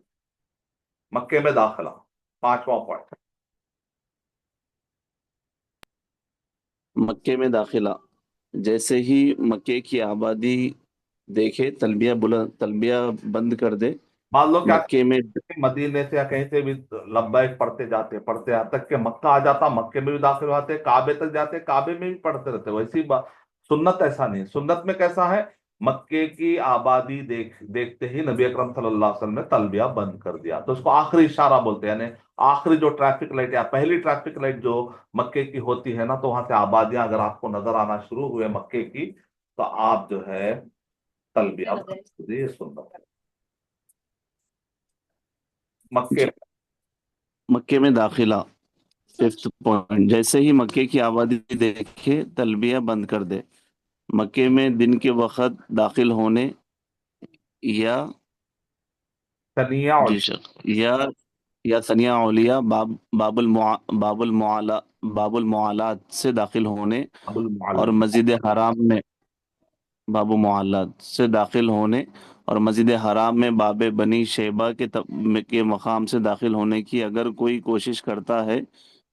مکے میں داخلہ، 5واں پوائنٹ۔ مکے میں داخلہ، جیسے ہی مکے کی آبادی دیکھے تلبیہ بند کر دے۔ بعض لوگ کیا مکے میں کرتے ہیں، مدینے سے یا کہیں سے بھی لبیک پڑھتے جاتے پڑھتے یہاں تک کہ مکہ آ جاتا، مکے میں بھی داخل ہوتے، کعبے تک جاتے، کعبے میں بھی پڑھتے رہتے، ویسی سنت ایسا نہیں۔ سنت میں کیسا ہے، مکے کی آبادی دیکھتے ہی نبی اکرم صلی اللہ علیہ وسلم نے تلبیہ بند کر دیا، تو اس کو آخری اشارہ بولتے ہیں، یعنی آخری جو ٹریفک لائٹ یا پہلی ٹریفک لائٹ جو مکے کی ہوتی ہے نا، تو وہاں سے آبادیاں اگر آپ کو نظر آنا شروع ہوئے مکے کی، تو آپ جو ہے تلبیہ بند کر دیجیے، یہ سنت ہے۔ مکے میں داخلہ، 5th پوائنٹ، جیسے ہی مکے کی آبادی دیکھے تلبیہ بند کر دے۔ مکے میں دن کے وقت داخل ہونے یا ثنیہ اور جی شک یا یا ثنیہ اولیاء باب المعالات سے داخل ہونے ابو اور المعلم. مسجد حرام میں باب معالات سے داخل ہونے اور مسجد حرام میں باب بنی شیبہ کے مقام سے داخل ہونے کی اگر کوئی کوشش کرتا ہے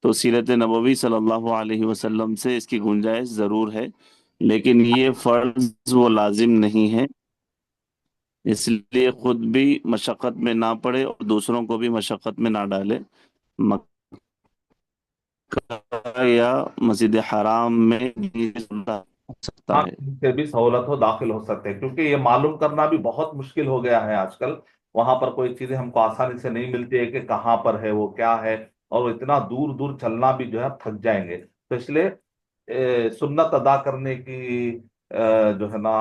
تو سیرت نبوی صلی اللہ علیہ وسلم سے اس کی گنجائش ضرور ہے، لیکن یہ فرض و لازم نہیں ہے، اس لیے خود بھی مشقت میں نہ پڑے اور دوسروں کو بھی مشقت میں نہ ڈالے۔ مکہ یا مسجد حرام میں بھی ہو سکتا ہاں، ہے۔ کہیں سے بھی سہولت ہو داخل ہو سکتے ہیں، کیونکہ یہ معلوم کرنا بھی بہت مشکل ہو گیا ہے آج کل۔ وہاں پر کوئی چیزیں ہم کو آسانی سے نہیں ملتی ہے کہ کہاں پر ہے، وہ کیا ہے، اور وہ اتنا دور دور چلنا بھی جو ہے تھک جائیں گے۔ تو اس لیے سنت ادا کرنے کی جو ہے نا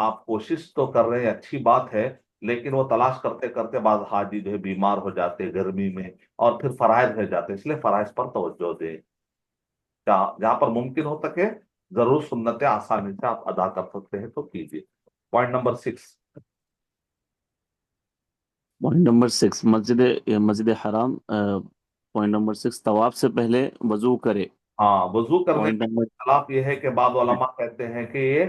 آپ کوشش تو کر رہے ہیں، اچھی بات ہے، لیکن وہ تلاش کرتے کرتے بعض حاجی جو ہے بیمار ہو جاتے گرمی میں، اور پھر فرائض رہ جاتے، اس لیے فرائض پر توجہ دیں، جہاں پر ممکن ہو سکے ضرور سنتیں آسانی سے آپ ادا کر سکتے ہیں تو کیجیے۔ Point number 6۔ پوائنٹ نمبر 6، مسجد حرام، پوائنٹ نمبر 6، طواف سے پہلے وضو کرے۔ ہاں، وضو کرنے پوائنٹ میں نمبر اختلاف یہ ہے کہ بعض علماء کہتے ہیں کہ یہ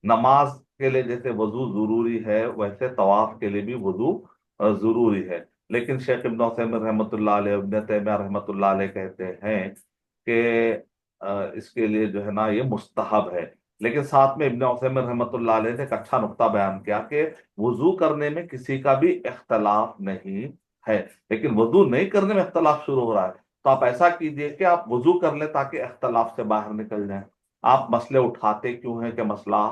نماز کے لیے جیسے وضو ضروری ہے ویسے طواف کے لیے بھی وضو ضروری ہے، لیکن شیخ ابن عثیمین رحمۃ اللہ علیہ، ابن تیمیہ رحمۃ اللہ علیہ کہتے ہیں کہ اس کے لیے جو ہے نا یہ مستحب ہے۔ لیکن ساتھ میں ابن عثیمین رحمۃ اللہ علیہ نے ایک اچھا نقطہ بیان کیا کہ وضو کرنے میں کسی کا بھی اختلاف نہیں ہے، لیکن وضو نہیں کرنے میں اختلاف شروع ہو رہا ہے تو آپ ایسا کیجئے کہ آپ وضو کر لیں تاکہ اختلاف سے باہر نکل جائیں۔ آپ مسئلے اٹھاتے کیوں ہیں کہ مسئلہ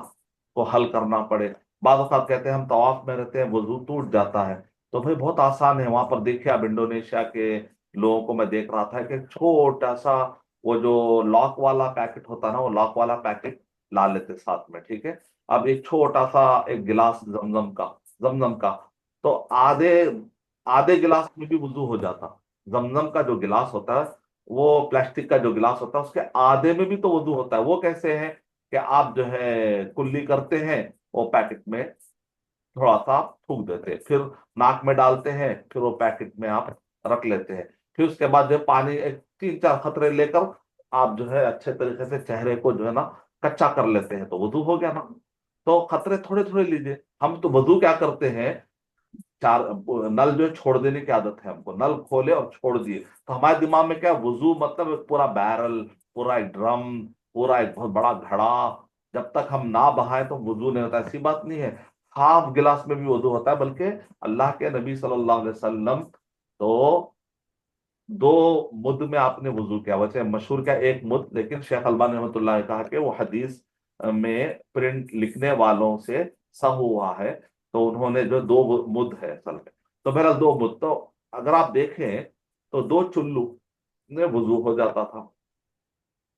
کو حل کرنا پڑے؟ بعض اوقات کہتے ہیں ہم طواف میں رہتے ہیں وضو ٹوٹ جاتا ہے، تو بھائی بہت آسان ہے، وہاں پر دیکھیے آپ انڈونیشیا کے لوگوں کو میں دیکھ رہا تھا کہ چھوٹا سا وہ جو لاک والا پیکٹ ہوتا ہے نا، وہ لاک والا پیکٹ لا لیتے ساتھ میں، ٹھیک ہے؟ اب ایک چھوٹا سا ایک گلاس زمزم کا تو آدھے آدھے گلاس میں بھی وضو ہو جاتا۔ زمزم کا جو گلاس ہوتا ہے، وہ پلاسٹک کا جو گلاس ہوتا ہے، اس کے آدھے میں بھی تو وضو ہوتا ہے۔ وہ کیسے ہے کہ آپ جو ہے کلی کرتے ہیں، وہ پیکٹ میں تھوڑا سا آپ تھوک دیتے ہیں، پھر ناک میں ڈالتے ہیں، پھر وہ پیکٹ میں آپ رکھ لیتے ہیں، پھر اس کے بعد جو پانی ایک 3-4 قطرے لے کر آپ جو ہے اچھے طریقے سے چہرے کو جو ہے نا کچا کر لیتے ہیں، تو وضو ہو گیا نا۔ تو قطرے تھوڑے تھوڑے لیجئے۔ ہم تو وضو کیا کرتے ہیں، چار نل جو ہے چھوڑ دینے کی عادت ہے ہم کو، نل کھولے اور چھوڑ دیے، تو ہمارے دماغ میں کیا وضو مطلب ایک پورا بیرل، پورا ایک ڈرم، پورا ایک بہت بڑا گھڑا، جب تک ہم نہ بہائیں تو وضو نہیں ہوتا۔ ایسی بات نہیں ہے، ہاف گلاس میں بھی وضو ہوتا ہے، بلکہ اللہ کے نبی صلی اللہ علیہ وسلم تو 2 مد میں آپ نے وضو کیا، ویسے مشہور کیا 1 مد، لیکن شیخ البانی رحمۃ اللہ نے کہا کہ وہ حدیث میں پرنٹ لکھنے والوں سے سہو ہوا ہے، تو انہوں نے جو 2 مد ہے اصل میں، تو بہرحال 2 مد، تو اگر آپ دیکھیں تو 2 چلو میں وضو ہو جاتا تھا،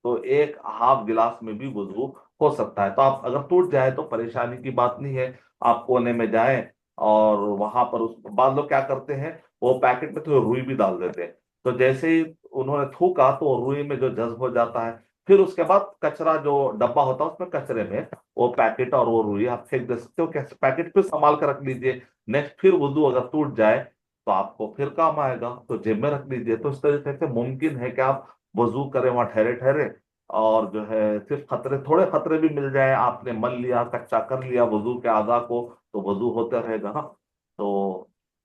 تو 1 ہاف گلاس میں بھی وضو ہو سکتا ہے۔ تو آپ اگر ٹوٹ جائے تو پریشانی کی بات نہیں ہے، آپ کونے میں جائیں اور وہاں پر بعض لوگ کیا کرتے ہیں وہ پیکٹ میں تو روئی بھی ڈال دیتے ہیں، تو جیسے ہی انہوں نے تھوکا تو روئی میں جو جذب ہو جاتا ہے، پھر اس کے بعد کچرا جو ڈبہ ہوتا ہے اس میں کچرے میں وہ پیکٹ اور وہ روئی آپ پھینک دے سکتے ہو، پیکٹ پھر سنبھال کر رکھ لیجئے، نیکسٹ پھر وضو اگر ٹوٹ جائے تو آپ کو پھر کام آئے گا، تو جیب میں رکھ لیجئے۔ تو اس طریقے سے ممکن ہے کہ آپ وضو کریں وہاں ٹھہرے ٹھہرے، اور جو ہے صرف تھوڑے خطرے بھی مل جائیں، آپ نے مل لیا، کچا کر لیا وضو کے اعضاء کو، تو وضو ہوتا رہے گا نا، تو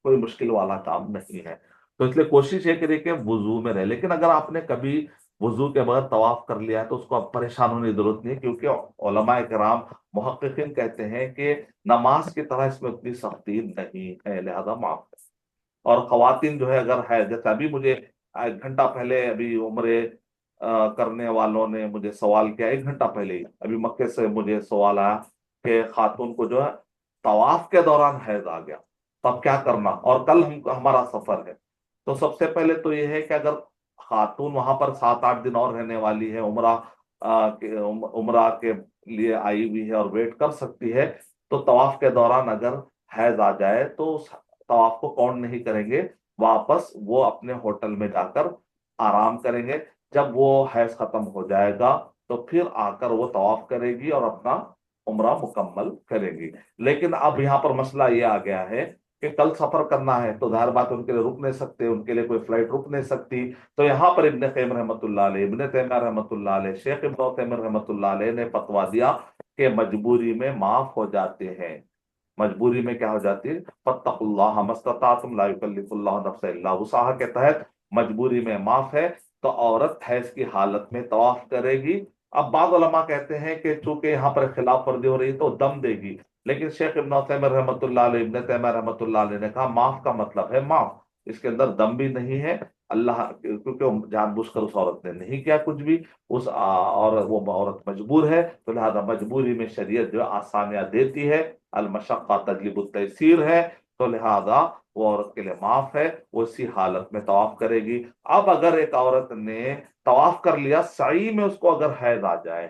کوئی مشکل والا کام نہیں ہے۔ تو اس لیے کوشش یہ کرے کہ وضو میں رہے، لیکن اگر آپ نے کبھی وضو کے بغیر طواف کر لیا ہے تو اس کو اب پریشان ہونے کی ضرورت نہیں ہے، کیونکہ علماء کرام محققین کہتے ہیں کہ نماز کی طرح اس میں اتنی سختی نہیں ہے، لہذا معاف ہے۔ اور خواتین جو ہے اگر ہے، جیسے ابھی مجھے 1 گھنٹہ پہلے ابھی عمرے کرنے والوں نے مجھے سوال کیا، 1 گھنٹہ پہلے ہی ابھی مکے سے مجھے سوال آیا کہ خاتون کو جو ہے طواف کے دوران حیض آ گیا، تب کیا کرنا، اور کل ہمارا سفر ہے۔ تو سب سے پہلے تو یہ ہے کہ اگر خاتون وہاں پر 7-8 دن اور رہنے والی ہے، عمرہ کے لیے آئی ہوئی ہے اور ویٹ کر سکتی ہے، تو طواف کے دوران اگر حیض آ جائے تو اس طواف کو کاؤنٹ نہیں کریں گے، واپس وہ اپنے ہوٹل میں جا کر آرام کریں گے، جب وہ حیض ختم ہو جائے گا تو پھر آ کر وہ طواف کرے گی اور اپنا عمرہ مکمل کرے گی۔ لیکن اب یہاں پر مسئلہ یہ آ گیا ہے کہ کل سفر کرنا ہے تو ظاہر بات ان کے لیے رک نہیں سکتے، ان کے لیے کوئی فلائٹ رک نہیں سکتی. تو یہاں پر ابن قیم رحمۃ اللہ علیہ، ابن تیمیہ رحمۃ اللہ علیہ، شیخ ابن عثیمین رحمۃ اللہ علیہ نے فتویٰ دیا کہ مجبوری میں معاف ہو جاتے ہیں. مجبوری میں کیا ہو جاتی ہے؟ فاتقوا اللہ ما استطعتم لا یکلف اللہ نفسا الا وسعها کے تحت مجبوری میں معاف ہے تو عورت حیض کی حالت میں طواف کرے گی. اب بعض علماء کہتے ہیں کہ چونکہ یہاں پر خلاف ورزی ہو رہی تو دم دے گی، لیکن شیخ ابن عثیمین رحمۃ اللہ علیہ، ابن تیمیہ رحمۃ اللہ علیہ نے کہا معاف کا مطلب ہے معاف، اس کے اندر دم بھی نہیں ہے. اللہ کیونکہ وہ جان بوجھ کر اس عورت نے نہیں کیا کچھ بھی، اور وہ عورت مجبور ہے، تو لہذا مجبوری میں شریعت جو آسانیاں دیتی ہے، المشقہ تجلب التیسیر ہے، تو لہذا وہ عورت کے لیے معاف ہے، وہ اسی حالت میں طواف کرے گی. اب اگر ایک عورت نے طواف کر لیا، سعی میں اس کو اگر حیض آ جائے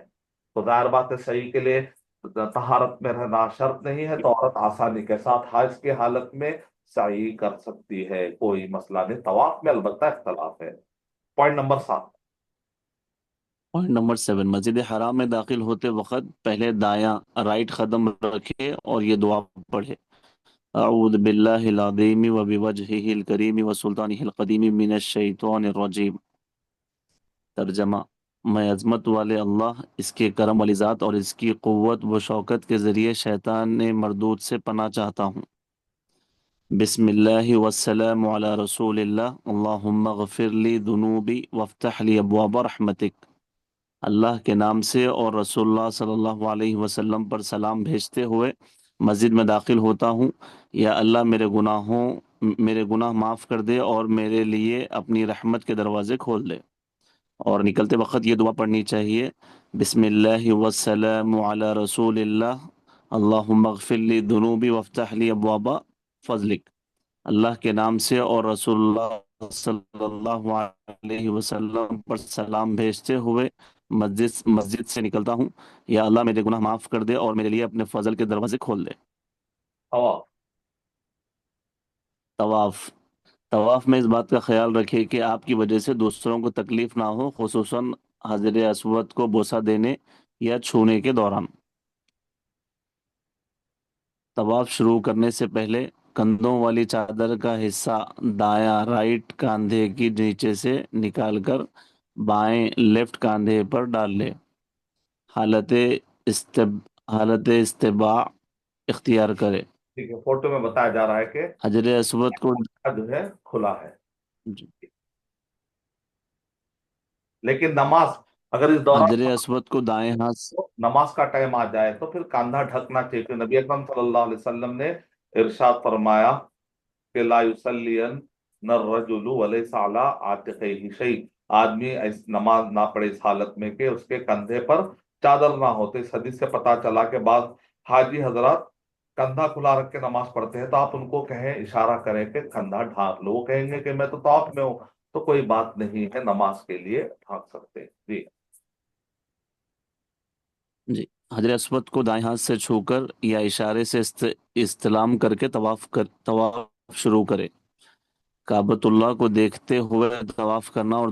تو ظاہر بات ہے سعی کے لیے طہارت میں رہنا شرط نہیں ہے، تو عورت آسانی کے ساتھ حیض کی حالت میں سعی کر سکتی ہے، کوئی مسئلہ نہیں. طواف میں البتہ اختلاف ہے. Point number 7. پوائنٹ نمبر 7، مسجد حرام میں داخل ہوتے وقت پہلے دایاں رائٹ قدم رکھے اور یہ دعا پڑھے: اعوذ باللہ العظیم و بوجہہ الکریم و سلطانہ القدیم من الشیطان الرجیم. ترجمہ: میں عظمت والے اللہ، اس کے کرم والی ذات اور اس کی قوت و شوکت کے ذریعے شیطان مردود سے پناہ چاہتا ہوں. بسم اللہ والسلام علی رسول اللہ، اللہم اغفر لی ذنوبی وافتح لی ابواب رحمتک. اللہ کے نام سے اور رسول اللہ صلی اللہ علیہ وسلم پر سلام بھیجتے ہوئے مسجد میں داخل ہوتا ہوں. یا اللہ میرے گناہ معاف کر دے اور میرے لیے اپنی رحمت کے دروازے کھول دے. اور نکلتے وقت یہ دعا پڑھنی چاہیے: بسم اللہ والسلام علی رسول اللہ، اللہم اغفر لی ذنوبی وافتح لی ابواب فضلک. اللہ کے نام سے اور رسول اللہ صلی اللہ علیہ وسلم پر سلام بھیجتے ہوئے مسجد سے نکلتا ہوں. یا اللہ میرے گناہ معاف کر دے اور میرے لیے اپنے فضل کے دروازے کھول دے. طواف میں اس بات کا خیال رکھے کہ آپ کی وجہ سے دوسروں کو تکلیف نہ ہو، خصوصاً حجر اسود کو بوسہ دینے یا چھونے کے دوران. طواف شروع کرنے سے پہلے کندھوں والی چادر کا حصہ دایاں رائٹ کاندھے کی نیچے سے نکال کر بائیں لیفٹ کاندھے پر ڈال لے. حالت استباع اختیار کرے. ٹھیک ہے، فوٹو میں بتایا جا رہا ہے کہ حجر اسود کو جو ہے کھلا ہے، لیکن نماز اگر اس دوران حجر اسود کو دائیں ہاتھ نماز کا ٹائم آ جائے تو پھر کاندھا ڈھکنا چاہیے، کہ نبی اکرم صلی اللہ علیہ وسلم نے ارشاد فرمایا کہ لا یصلین الرجل ولیس علی عاتقیہ شیء، آدمی نماز نہ پڑھے اس حالت میں کہ اس کے کندھے پر چادر نہ ہوتے. اس حدیث سے پتا چلا کہ بعض حاجی حضرات کندھا کھلا رکھ کے نماز پڑھتے ہیں، تو آپ ان کو کہیں، اشارہ کریں کہ کندھا ڈھانپ لو. وہ کہیں گے کہ میں تو طواف میں ہوں، تو کوئی بات نہیں ہے، نماز کے لیے ڈھانپ سکتے ہیں. جی حجر اسود کو دائیں ہاتھ سے چھو کر یا اشارے سے استلام کر کے طواف شروع کرے. کعبۃ اللہ کو دیکھتے ہوئے طواف کرنا اور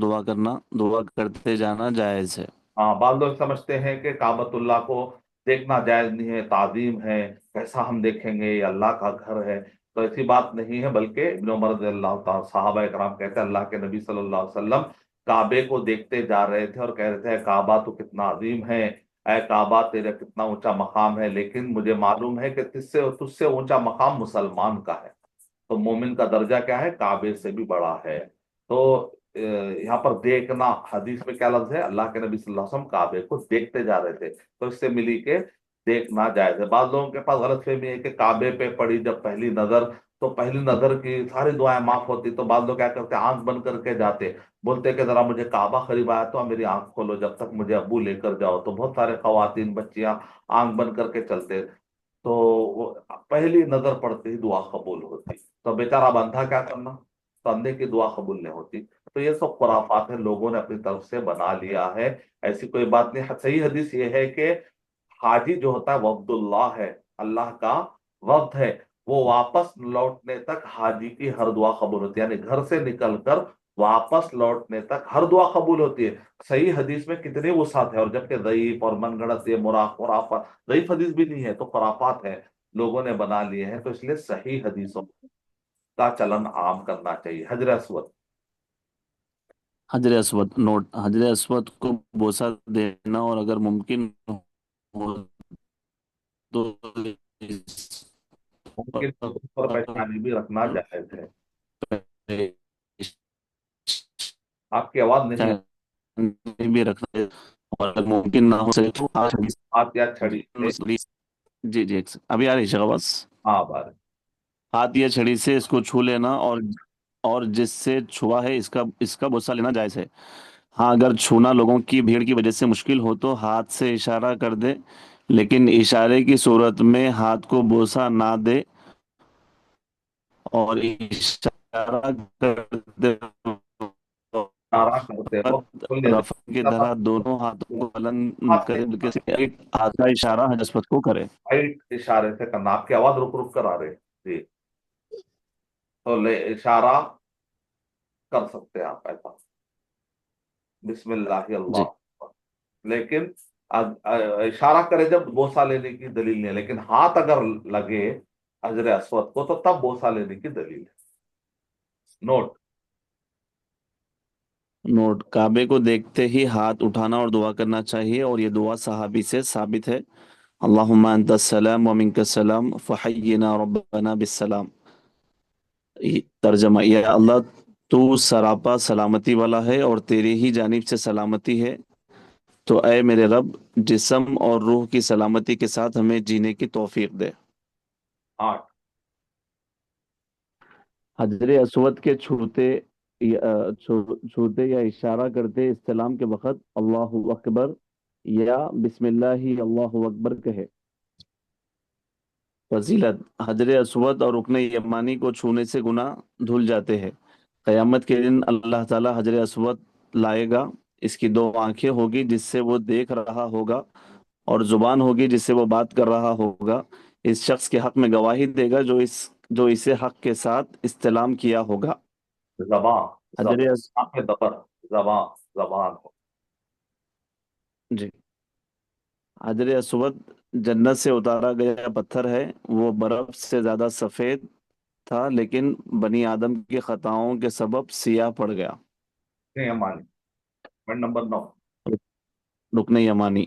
دعا کرتے جانا جائز ہے. ہاں، بعض لوگ سمجھتے ہیں کہ کعبۃ اللہ کو دیکھنا جائز نہیں ہے، تعظیم ہے، کیسا ہم دیکھیں گے، یہ اللہ کا گھر ہے. تو ایسی بات نہیں ہے، بلکہ ابن عمر رضی اللہ تعالیٰ صحابہ کرام کہتے ہیں اللہ کے نبی صلی اللہ علیہ وسلم کعبے کو دیکھتے جا رہے تھے اور کہہ رہے تھے اے کعبہ تو کتنا عظیم ہے، اے کعبہ تیرا کتنا اونچا مقام ہے، لیکن مجھے معلوم ہے کہ تجھ سے اونچا مقام مسلمان کا ہے. تو مومن کا درجہ کیا ہے؟ کعبے سے بھی بڑا ہے. تو یہاں پر دیکھنا، حدیث میں کیا لفظ ہے؟ اللہ کے نبی صلی اللہ علیہ وسلم کعبے کو دیکھتے جا رہے تھے، تو اس سے ملی کہ دیکھنا جائز ہے. بعض لوگوں کے پاس غلط فہمی ہے کہ کعبے پہ پڑی جب پہلی نظر تو پہلی نظر کی ساری دعائیں معاف ہوتی. تو بعض لوگ کیا کرتے ہیں، آنکھ بند کر کے جاتے، بولتے کہ ذرا مجھے کعبہ قریب آیا تو میری آنکھ کھولو جب تک مجھے ابو لے کر جاؤ. تو بہت سارے خواتین بچیاں آنکھ بند کر کے چلتے، تو وہ پہلی نظر پڑتے ہی دعا قبول ہوتی. تو بیچارہ بندھا کیا کرنا، تو اندھے کی دعا قبول نہیں ہوتی. تو یہ سب خرافات ہیں، لوگوں نے اپنی طرف سے بنا لیا ہے، ایسی کوئی بات نہیں. صحیح حدیث یہ ہے کہ حاجی جو ہوتا ہے وفد اللہ ہے، اللہ کا وفد ہے، وہ واپس لوٹنے تک حاجی کی ہر دعا قبول ہوتی ہے. یعنی گھر سے نکل کر واپس لوٹنے تک ہر دعا قبول ہوتی ہے. صحیح حدیث میں کتنی وسعت ہے، اور جبکہ ضعیف اور من گھڑت یہ خرافات، ضعیف حدیث بھی نہیں ہے تو خرافات ہے. لوگوں نے بنا لیے ہیں، تو اس لیے صحیح حدیثوں کا چلن عام کرنا چاہیے۔ حجر اسود، حجر اسود نوٹ، حجر اسود کو بوسہ دینا اور اگر ممکن ہو تو اس ممکن تو اس پر پریشانی بھی رکھنا جائز ہے۔ آپ کی آواز نہیں آ بھی رکھنا، اور اگر ممکن نہ ہو سکے تو ہاتھ یا چھڑی سے۔ جی جی ابھی آ رہی شغباز، ہاں بارے ہاتھ یا چھڑی سے اس کو چھو لینا، اور جس سے چھوا ہے اس کا بوسہ لینا جائز ہے۔ ہاں اگر چھونا لوگوں کی بھیڑ کی وجہ سے مشکل ہو تو ہاتھ سے اشارہ کر دے، لیکن اشارے کی صورت میں ہاتھ کو بوسہ نہ دے، اور اشارہ کرتے اشارہ کرتے وقت کھلنے رفع کی طرح دونوں ہاتھوں کو بلند ہاتھ کرے، بلکہ ایک ہاتھ کا اشارہ حجر کو کرے۔ رائٹ اشارے سے کرنا۔ آپ کی آواز رک رک کر آ رہی ہے جی، تو اشارہ کر سکتے ہیں آپ ایسا، بسم اللہ جی اللہ، لیکن اشارہ کرے جب بوسہ لینے کی دلیل نہیں ہے، لیکن ہاتھ اگر لگے حجر اسود کو تو تب بوسہ لینے کی دلیل ہے۔ نوٹ، نوٹ، کعبے کو دیکھتے ہی ہاتھ اٹھانا اور دعا کرنا چاہیے، اور یہ دعا صحابی سے ثابت ہے، اللہم انت السلام ومنک السلام فحینا ربنا بالسلام۔ ترجمہ، یا اللہ تو سراپا سلامتی والا ہے اور تیری ہی جانب سے سلامتی ہے، تو اے میرے رب جسم اور روح کی سلامتی کے ساتھ ہمیں جینے کی توفیق دے۔ 8، حجر اسود کے چھوتے یا اشارہ کرتے استلام کے وقت اللہ اکبر یا بسم اللہ اللہ اکبر کہے۔ فضیلت، حجر اسود اور رکن یمانی کو چھونے سے گناہ دھل جاتے ہیں۔ قیامت کے دن اللہ تعالی حجر اسود لائے گا، اس کی 2 آنکھیں ہوگی جس سے وہ دیکھ رہا ہوگا، اور زبان ہوگی جس سے وہ بات کر رہا ہوگا، اس شخص کے حق میں گواہی دے گا جو اسے حق کے ساتھ استلام کیا ہوگا۔ زبان، حجر زبان، اس- آنکھیں دبر، زبان، زبان ہو۔ جی، حجر اسود جنت سے اتارا گیا پتھر ہے، وہ برف سے زیادہ سفید تھا، لیکن بنی آدم کی خطاؤں کے سبب سیاہ پڑ گیا۔ نہیں ہماری پوائنٹ نمبر 9، رکن یمانی،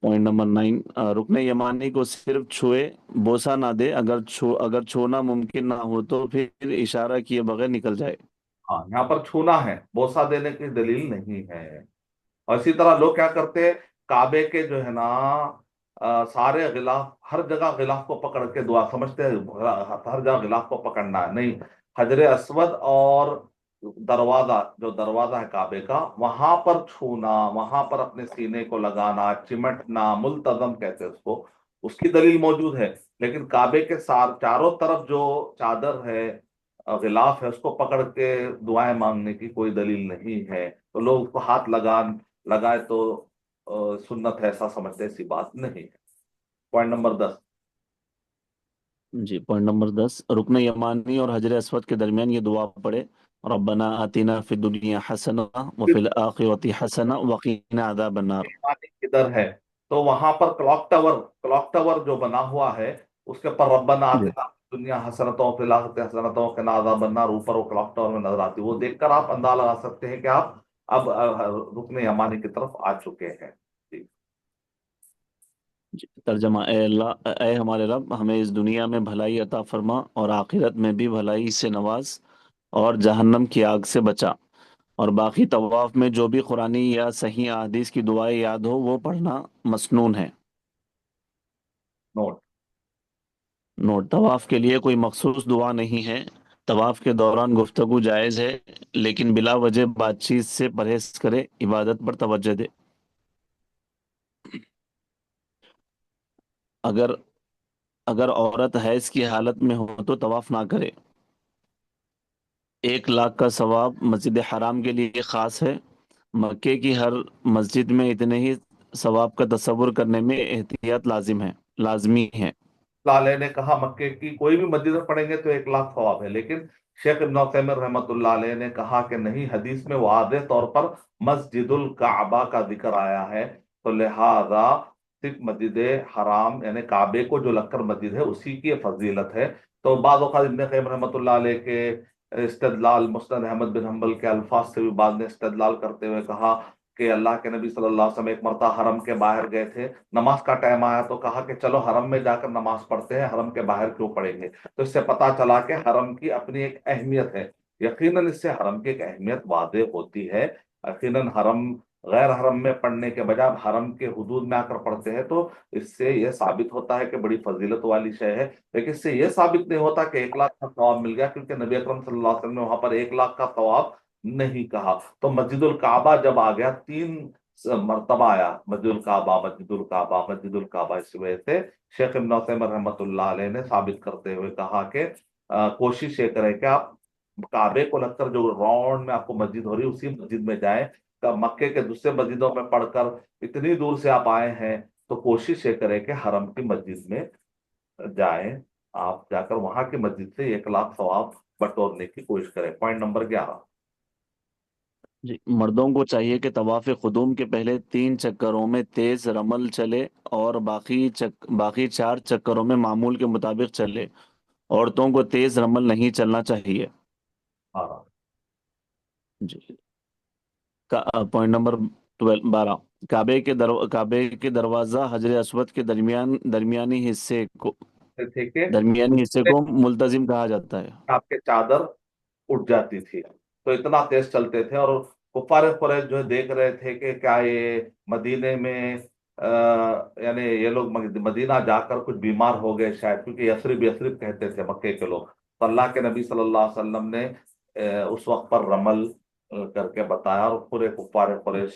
پوائنٹ نمبر 9، رکن یمانی کو صرف چھوئے، بوسہ نہ دے، اگر چھونا ممکن نہ ہو تو پھر اشارہ کیے بغیر نکل جائے۔ ہاں یہاں پر چھونا ہے، بوسہ دینے کی دلیل نہیں ہے۔ اور اسی طرح لوگ کیا کرتے ہیں، کعبے کے جو ہے نا سارے غلاف، ہر جگہ غلاف کو پکڑ کے دعا سمجھتے ہیں ہر جگہ غلاف کو پکڑنا ہے، نہیں، حجر اسود اور دروازہ ہے کعبے کا، وہاں پر چھونا، وہاں پر اپنے سینے کو لگانا، چمٹنا، ملتزم کہتے ہیں اس کو، اس کی دلیل موجود ہے، لیکن کعبے کے چاروں طرف جو چادر ہے، غلاف ہے، اس کو پکڑ کے دعائیں مانگنے کی کوئی دلیل نہیں ہے، تو لوگ اس کو ہاتھ لگائے تو سنت ہے ایسا سمجھتے، ایسی بات نہیں ہے۔ پوائنٹ نمبر 10، جی، پوائنٹ نمبر 10، رکن یمانی اور حجر اسود کے درمیان یہ دعا پڑھے، ربنا آتنا فی الدنیا حسنہ وفی الآخرۃ حسنہ وقنا عذاب النار۔ کدھر ہے؟ تو وہاں پر کلاک ٹاور جو بنا ہوا ہے، اس کے اوپر ربنا جی آتنا فی الدنیا حسنۃ فی الآخرۃ حسنۃ وقنا عذاب النار، اوپر وہ کلاک ٹاور میں نظر آتی ہے، وہ دیکھ کر آپ اندازہ لگا سکتے ہیں کہ آپ اب رکن یمانی کی طرف آ چکے ہیں۔ جی، جی، ترجمہ، اے اللہ، اے ہمارے رب ہمیں اس دنیا میں بھلائی عطا فرما اور آخرت میں بھی بھلائی سے نواز، اور جہنم کی آگ سے بچا، اور باقی طواف میں جو بھی قرآنی یا صحیح احادیث کی دعائیں یاد ہو وہ پڑھنا مسنون ہے۔ نوٹ، نوٹ، طواف کے لیے کوئی مخصوص دعا نہیں ہے، طواف کے دوران گفتگو جائز ہے، لیکن بلا وجہ بات چیت سے پرہیز کرے، عبادت پر توجہ دے۔ اگر اگر عورت حیض کی حالت میں ہو تو طواف نہ کرے۔ 1 لاکھ کا ثواب مسجد حرام کے لیے خاص ہے، مکے کی ہر مسجد میں اتنے ہی ثواب کا تصور کرنے میں احتیاط لازمی ہے۔ علیہ نے کہا مکے کی کوئی بھی مسجد میں پڑھیں گے تو 1 لاکھ ثواب ہے، لیکن شیخ ابن عثیمین رحمۃ اللہ علیہ نے کہا کہ نہیں، حدیث میں واضح طور پر مسجد الکعبہ کا ذکر آیا ہے، تو لہذا صرف مسجد حرام یعنی کعبے کو جو لگ کر مسجد ہے اسی کی فضیلت ہے۔ تو بعض اوقات ابن قیم رحمۃ اللہ علیہ کے استدلال مسند احمد بن حنبل کے الفاظ سے بھی بعض نے استدلال کرتے ہوئے کہا کہ اللہ کے نبی صلی اللہ علیہ وسلم ایک مرتبہ حرم کے باہر گئے تھے، نماز کا ٹائم آیا تو کہا کہ چلو حرم میں جا کر نماز پڑھتے ہیں، حرم کے باہر کیوں پڑھیں گے؟ تو اس سے پتہ چلا کہ حرم کی اپنی ایک اہمیت ہے۔ یقیناً اس سے حرم کی ایک اہمیت واضح ہوتی ہے۔ یقیناً حرم غیر حرم میں پڑھنے کے بجائے حرم کے حدود میں آ کر پڑھتے ہیں تو اس سے یہ ثابت ہوتا ہے کہ بڑی فضیلت والی شے ہے، لیکن اس سے یہ ثابت نہیں ہوتا کہ 1 لاکھ کا ثواب مل گیا، کیونکہ نبی اکرم صلی اللہ علیہ وسلم نے وہاں پر 1 لاکھ کا ثواب نہیں کہا۔ تو مسجد الکعبہ جب آ گیا، 3 مرتبہ آیا مسجد الکعبہ مسجد الکعبہ مسجد الکعبہ، اس وجہ سے شیخ ابن عثیمین رحمۃ اللہ علیہ نے ثابت کرتے ہوئے کہا کہ کوشش یہ کریں کہ آپ کعبے کو لگ کر جو راؤنڈ میں آپ کو مسجد ہو رہی ہے اسی مسجد میں جائیں۔ مکے کے دوسرے مسجدوں میں پڑھ کر اتنی دور سے آپ آئے ہیں تو کوشش یہ کریں کہ حرم کی مسجد میں جائیں، آپ جا کر وہاں کی مسجد سے 1 لاکھ ثواب بٹورنے کی کوشش کریں۔ Point number 11۔ جی، مردوں کو چاہیے کہ طواف قدوم کے پہلے 3 چکروں میں تیز رمل چلے اور باقی 4 چکروں میں معمول کے مطابق چلے۔ عورتوں کو تیز رمل نہیں چلنا چاہیے۔ ہاں، جی، پوائنٹ نمبر 12، کعبے کے دروازہ حجر اسود کے درمیانی حصے ٹھیک ہے، کو ملتزم کہا جاتا ہے۔ آپ کے چادر اٹھ جاتی تھی تو اتنا تیز چلتے تھے، اور کفار قریش جو ہے دیکھ رہے تھے کہ کیا یہ مدینے میں یعنی یہ لوگ مدینہ جا کر کچھ بیمار ہو گئے شاید، کیونکہ یثرب یثرب کہتے تھے مکے کے لوگ۔ تو اللہ کے نبی صلی اللہ علیہ وسلم نے اس وقت پر رمل کر کے بتایا، اور پورے کفار قریش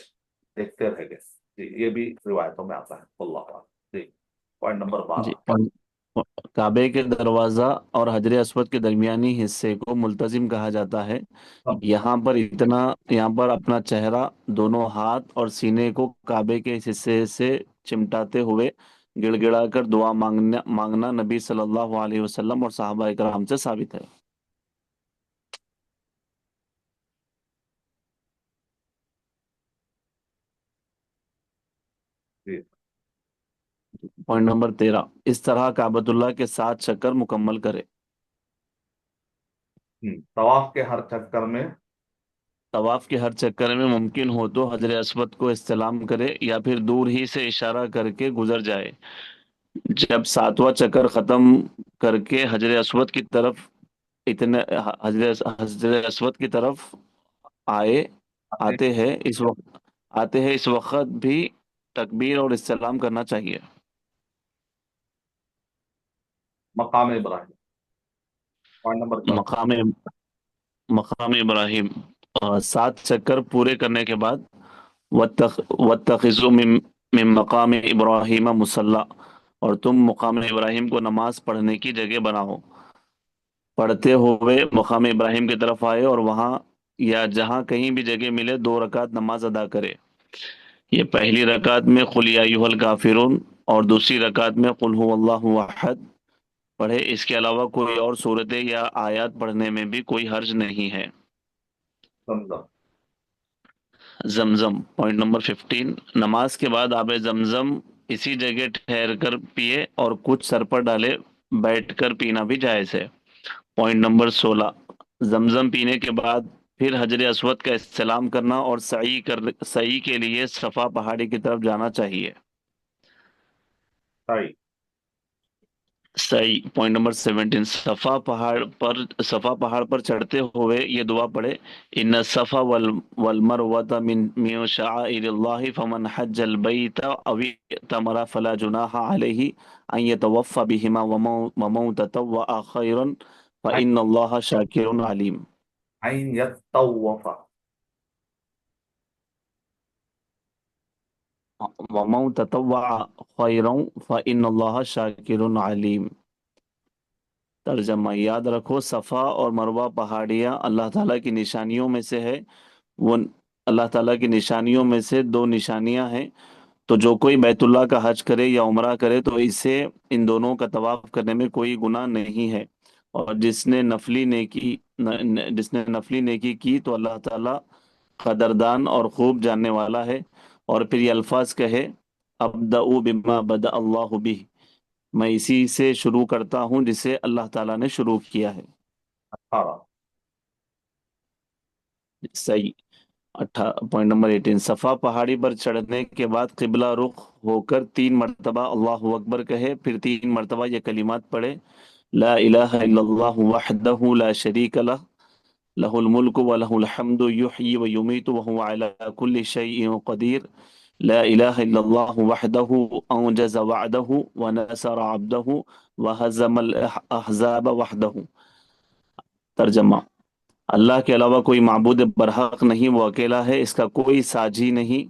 دیکھتے رہ گئے۔ جی، یہ بھی روایتوں میں آتا ہے اللہ تعالیٰ۔ جی، پوائنٹ نمبر جی، 12۔ کعبے کے دروازہ اور حجر اسود کے درمیانی حصے کو ملتزم کہا جاتا ہے۔ یہاں پر اپنا چہرہ، دونوں ہاتھ اور سینے کو کعبے کے اس حصے سے چمٹاتے ہوئے گڑ گڑا کر دعا مانگنا نبی صلی اللہ علیہ وسلم اور صحابہ کرام سے ثابت ہے۔ جی، پوائنٹ نمبر 13، اس طرح کعبۃ اللہ کے 7 چکر مکمل کرے۔ طواف کے ہر چکر میں طواف کے ہر چکر میں ممکن ہو تو حجر اسود کو استلام کرے یا پھر دور ہی سے اشارہ کر کے گزر جائے۔ جب 7واں چکر ختم کر کے حجر اسود کی طرف حجر اسود کی طرف آتے ہیں اس وقت بھی تکبیر اور استلام کرنا چاہیے۔ مقام ابراہیم، پوائنٹ نمبر 14۔ مقام ابراہیم 7 چکر پورے کرنے کے بعد وَاتَّخِذُوا مِن مقام ابراہیم مصلی، اور تم مقام ابراہیم کو نماز پڑھنے کی جگہ بناؤ۔ پڑھتے ہوئے مقام ابراہیم کی طرف آئے اور وہاں یا جہاں کہیں بھی جگہ ملے 2 رکعت نماز ادا کرے۔ یہ پہلی رکعت میں قل یا ایھا الکافرون اور دوسری رکعت میں قل ھو اللہ احد پڑھے۔ اس کے علاوہ کوئی اور صورتیں یا آیات پڑھنے میں بھی کوئی حرج نہیں ہے۔ زمزم، پوائنٹ نمبر 15، نماز کے بعد آب زمزم اسی جگہ ٹھہر کر پیے اور کچھ سر پر ڈالے بیٹھ کر پینا بھی جائز ہے۔ پوائنٹ نمبر 16، زمزم پینے کے بعد پھر حجر اسود کا استلام کرنا اور سعی کے لیے صفا پہاڑی کی طرف جانا چاہیے۔ صحیح، پوائنٹ نمبر 17، صفا پہاڑ پر چڑھتے ہوئے یہ دعا پڑھے، ان الصفا والمروۃ من شعائر اللہ فمن حج البیت او اعتمر فلا جناح علیہ ان یطوف بہما ومن تطوع خیرا فان اللہ شاکر علیم۔ عین یتوف، ومن تطوع خیرا فان اللہ شاکر علیم۔ ترجمہ، یاد رکھو صفا اور مروہ پہاڑیاں اللہ تعالیٰ کی نشانیوں میں سے ہے، وہ اللہ تعالیٰ کی نشانیوں میں سے 2 نشانیاں ہیں۔ تو جو کوئی بیت اللہ کا حج کرے یا عمرہ کرے تو اسے ان دونوں کا طواف کرنے میں کوئی گناہ نہیں ہے، اور جس نے نفلی نیکی کی تو اللہ تعالیٰ قدردان اور خوب جاننے والا ہے۔ اور پھر یہ الفاظ کہے ابدأ بما بدأ اللہ بہ، میں اسی سے شروع کرتا ہوں جسے اللہ تعالیٰ نے شروع کیا ہے۔ 18۔ صحیح۔ پوائنٹ نمبر 18، صفا پہاڑی پر چڑھنے کے بعد قبلہ رخ ہو کر 3 مرتبہ اللہ اکبر کہے، پھر 3 مرتبہ یہ کلمات پڑھے: لا الہ الا اللہ وحدہ لا شریک لہ، لہ الملک ولہ الحمد یحیی ویمیت وہو علی کل شیء قدیر، لا الہ الا اللہ وحدہ انجز وعدہ ونصر عبدہ وہزم الاحزاب وحدہ۔ ترجمہ: اللہ کے علاوہ کوئی معبود برحق نہیں، وہ اکیلا ہے، اس کا کوئی ساجی نہیں،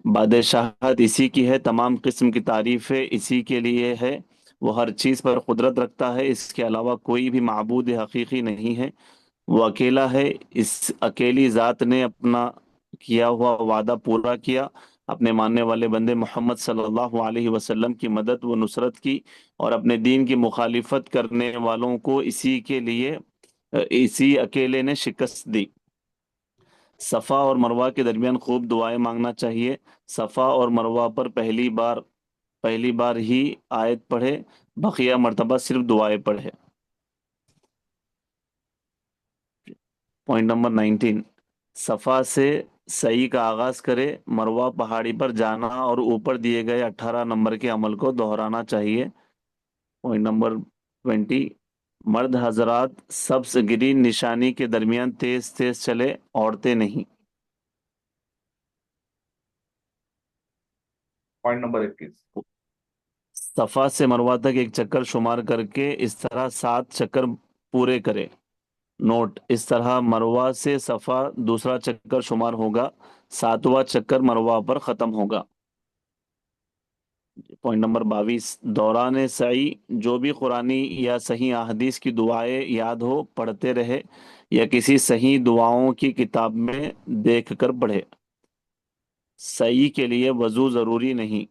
بادشاہت اسی کی ہے، تمام قسم کی تعریفیں اسی کے لیے ہے، وہ ہر چیز پر قدرت رکھتا ہے، اس کے علاوہ کوئی بھی معبود حقیقی نہیں ہے، وہ اکیلا ہے، اس اکیلی ذات نے اپنا کیا ہوا وعدہ پورا کیا، اپنے ماننے والے بندے محمد صلی اللہ علیہ وسلم کی مدد و نصرت کی، اور اپنے دین کی مخالفت کرنے والوں کو اسی اکیلے نے شکست دی۔ صفا اور مروہ کے درمیان خوب دعائیں مانگنا چاہیے۔ صفا اور مروہ پر پہلی بار ہی آیت پڑھے، بقیہ مرتبہ صرف دعائیں پڑھے۔ پوائنٹ نمبر 19، صفا سے سعی کا آغاز کرے، مروہ پہاڑی پر جانا اور اوپر دیے گئے 18 نمبر کے عمل کو دہرانا چاہیے۔ پوائنٹ نمبر 20، مرد حضرات سبز گرین نشانی کے درمیان تیز تیز چلے، عورتیں نہیں۔ Point number 21۔ صفا سے مروہ تک ایک چکر شمار کر کے اس طرح 7 چکر پورے کرے۔ نوٹ: اس طرح مروہ سے صفا دوسرا چکر شمار ہوگا، 7واں چکر مروہ پر ختم ہوگا۔ پوائنٹ نمبر 22، دوران سعی جو بھی قرآنی یا صحیح احادیث کی دعائیں یاد ہو پڑھتے رہے، یا کسی صحیح دعاؤں کی کتاب میں دیکھ کر پڑھے۔ سعی کے لیے وضو ضروری نہیں۔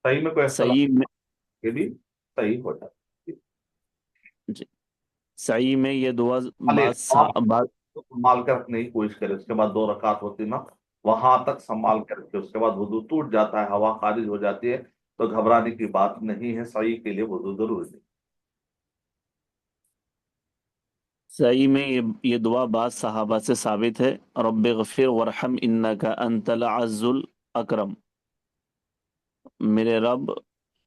صحیح میں کوئی اختلاف سعی میں یہ بھی صحیح ہو جاتا ہے۔ جی، سعی میں یہ دعا خالی بعض سنبھال کر رکھنے کی کوشش کرے، اس کے بعد 2 رکعت ہوتی نا، وہاں تک سنبھال کر رکھے، اس کے بعد وضو ٹوٹ جاتا ہے، ہوا خارج ہو جاتی ہے، تو گھبرانے کی بات نہیں ہے، صحیح کے لیے وضو ضروری نہیں۔ سعی میں یہ دعا بعض صحابہ سے ثابت ہے: رب اغفر ورحم انک انت العز الاکرم، میرے رب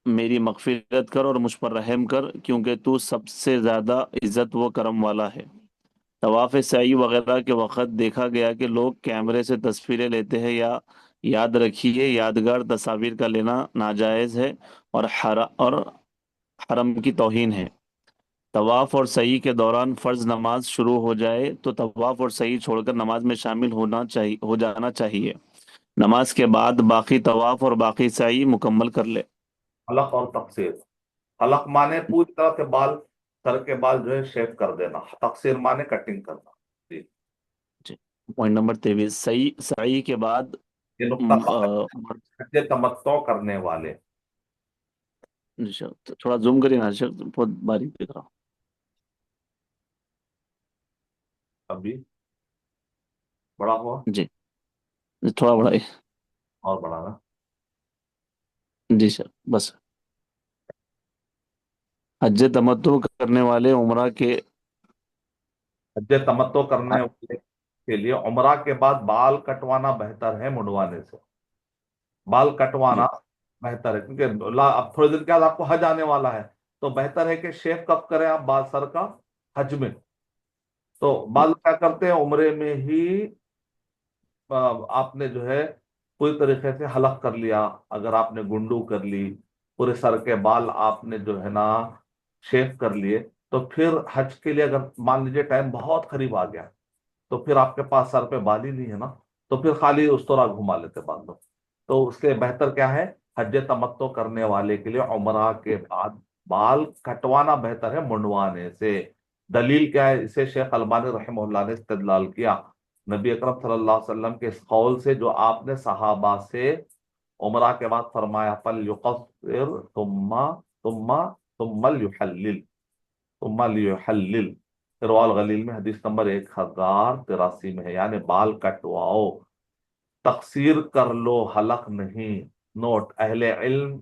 میری مغفرت کر اور مجھ پر رحم کر کیونکہ تو سب سے زیادہ عزت و کرم والا ہے۔ طواف سعی وغیرہ کے وقت دیکھا گیا کہ لوگ کیمرے سے تصویریں لیتے ہیں، یا یاد رکھیے یادگار تصاویر کا لینا ناجائز ہے اور حرم کی توہین ہے۔ طواف اور سعی کے دوران فرض نماز شروع ہو جائے تو طواف اور سعی چھوڑ کر نماز میں شامل ہو جانا چاہیے، نماز کے بعد باقی طواف اور باقی سعی مکمل کر لے۔ حلق اور تقصیر۔ حلق مانے پوری طرح سے بال، سر کے بال جو ہے شیو کر دینا، تقصیر مانے کٹنگ کرنا۔ جی، جی۔ پوائنٹ نمبر 23، سعی کے بعد یہ نقطہ حج تمتع کرنے والے۔ تھوڑا زوم کریے نا شیخ، بہت باریک دیکھ رہا ہوں۔ ابھی بڑا ہوا جی، تھوڑا بڑا ہے۔ اور بڑھانا۔ جی سر، بس حج تمتع کرنے والے عمرہ کے حج تمتع کرنے والے کے لیے عمرہ کے بعد بال کٹوانا بہتر ہے منڈوانے سے، بال کٹوانا جی بہتر ہے، کیونکہ اب تھوڑے دن کے بعد آپ کو حج آنے والا ہے، تو بہتر ہے کہ شیو کب کریں آپ بال سر کا؟ حج میں۔ تو بال کیا کرتے ہیں عمرے میں ہی آپ نے جو ہے پوری طریقے سے حلق کر لیا، اگر آپ نے گنڈو کر لی، پورے سر کے بال آپ نے جو ہے نا شیو کر لیے، تو پھر حج کے لیے اگر مان لیجیے ٹائم بہت قریب آ گیا تو پھر آپ کے پاس سر پہ بال ہی نہیں ہے نا، تو پھر خالی اس طرح گھما لیتے بال لوگ۔ تو اس کے بہتر کیا ہے، حج تمتع کرنے والے کے لیے عمرہ کے بعد بال کٹوانا بہتر ہے منڈوانے سے۔ دلیل کیا ہے؟ اسے شیخ البانی رحمہ اللہ نے استدلال کیا نبی اکرم صلی اللہ علیہ وسلم کے اس قول سے جو آپ نے صحابہ سے عمرہ کے بعد فرمایا فَلْيُقَصِّرْ ثُمَّ لِيُحَلِّلْ، ارواء الغلیل میں حدیث نمبر 1083 میں ہے، یعنی بال کٹواؤ تقصیر کر لو حلق نہیں. نوٹ: اہل علم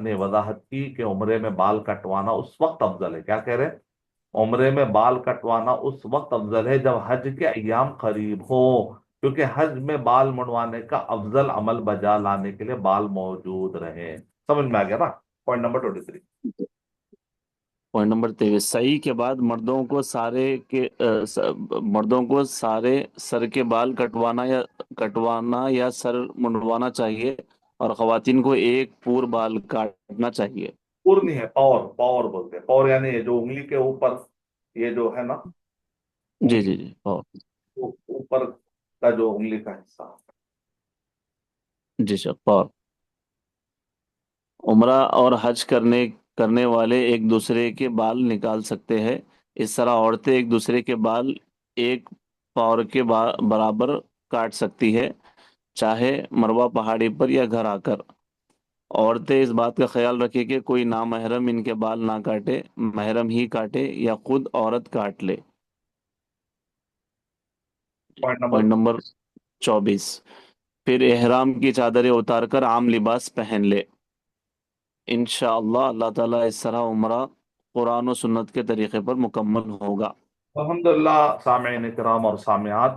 نے وضاحت کی کہ عمرے میں بال کٹوانا اس وقت افضل ہے. کیا کہہ رہے ہیں؟ عمرے میں بال کٹوانا اس وقت افضل ہے جب حج کے ایام قریب ہو، کیونکہ حج میں بال منڈوانے کا افضل عمل بجا لانے کے لیے بال موجود رہیں. سمجھ میں آ گیا نا؟ Point number 23. پوائنٹ نمبر 23، صحیح کے بعد مردوں کو سارے سر کے بال کٹوانا یا سر منڈوانا چاہیے، اور خواتین کو ایک پور بال کاٹنا چاہیے. پور نہیں ہے، پاور. پاور بولتے ہیں. پاور یعنی یہ جو انگلی کے اوپر، یہ جو ہے نا، جی انگلی جی جی اوپر کا جو انگلی کا حصہ. جی سر، پاور. عمرہ اور حج کرنے والے ایک دوسرے کے بال نکال سکتے ہیں. اس طرح عورتیں ایک دوسرے کے بال ایک پاور کے برابر کاٹ سکتی ہے، چاہے مروہ پہاڑی پر یا گھر آ کر. عورتیں اس بات کا خیال رکھیں کہ کوئی نامحرم ان کے بال نہ کاٹے، محرم ہی کاٹے یا خود عورت کاٹ لے. پوائنٹ نمبر پوائنٹ نمبر 24، پھر احرام کی چادریں اتار کر عام لباس پہن لے. انشاءاللہ اللہ تعالیٰ اس طرح عمرہ قرآن و سنت کے طریقے پر مکمل ہوگا. الحمدللہ. سامعین کرام اور سامعات،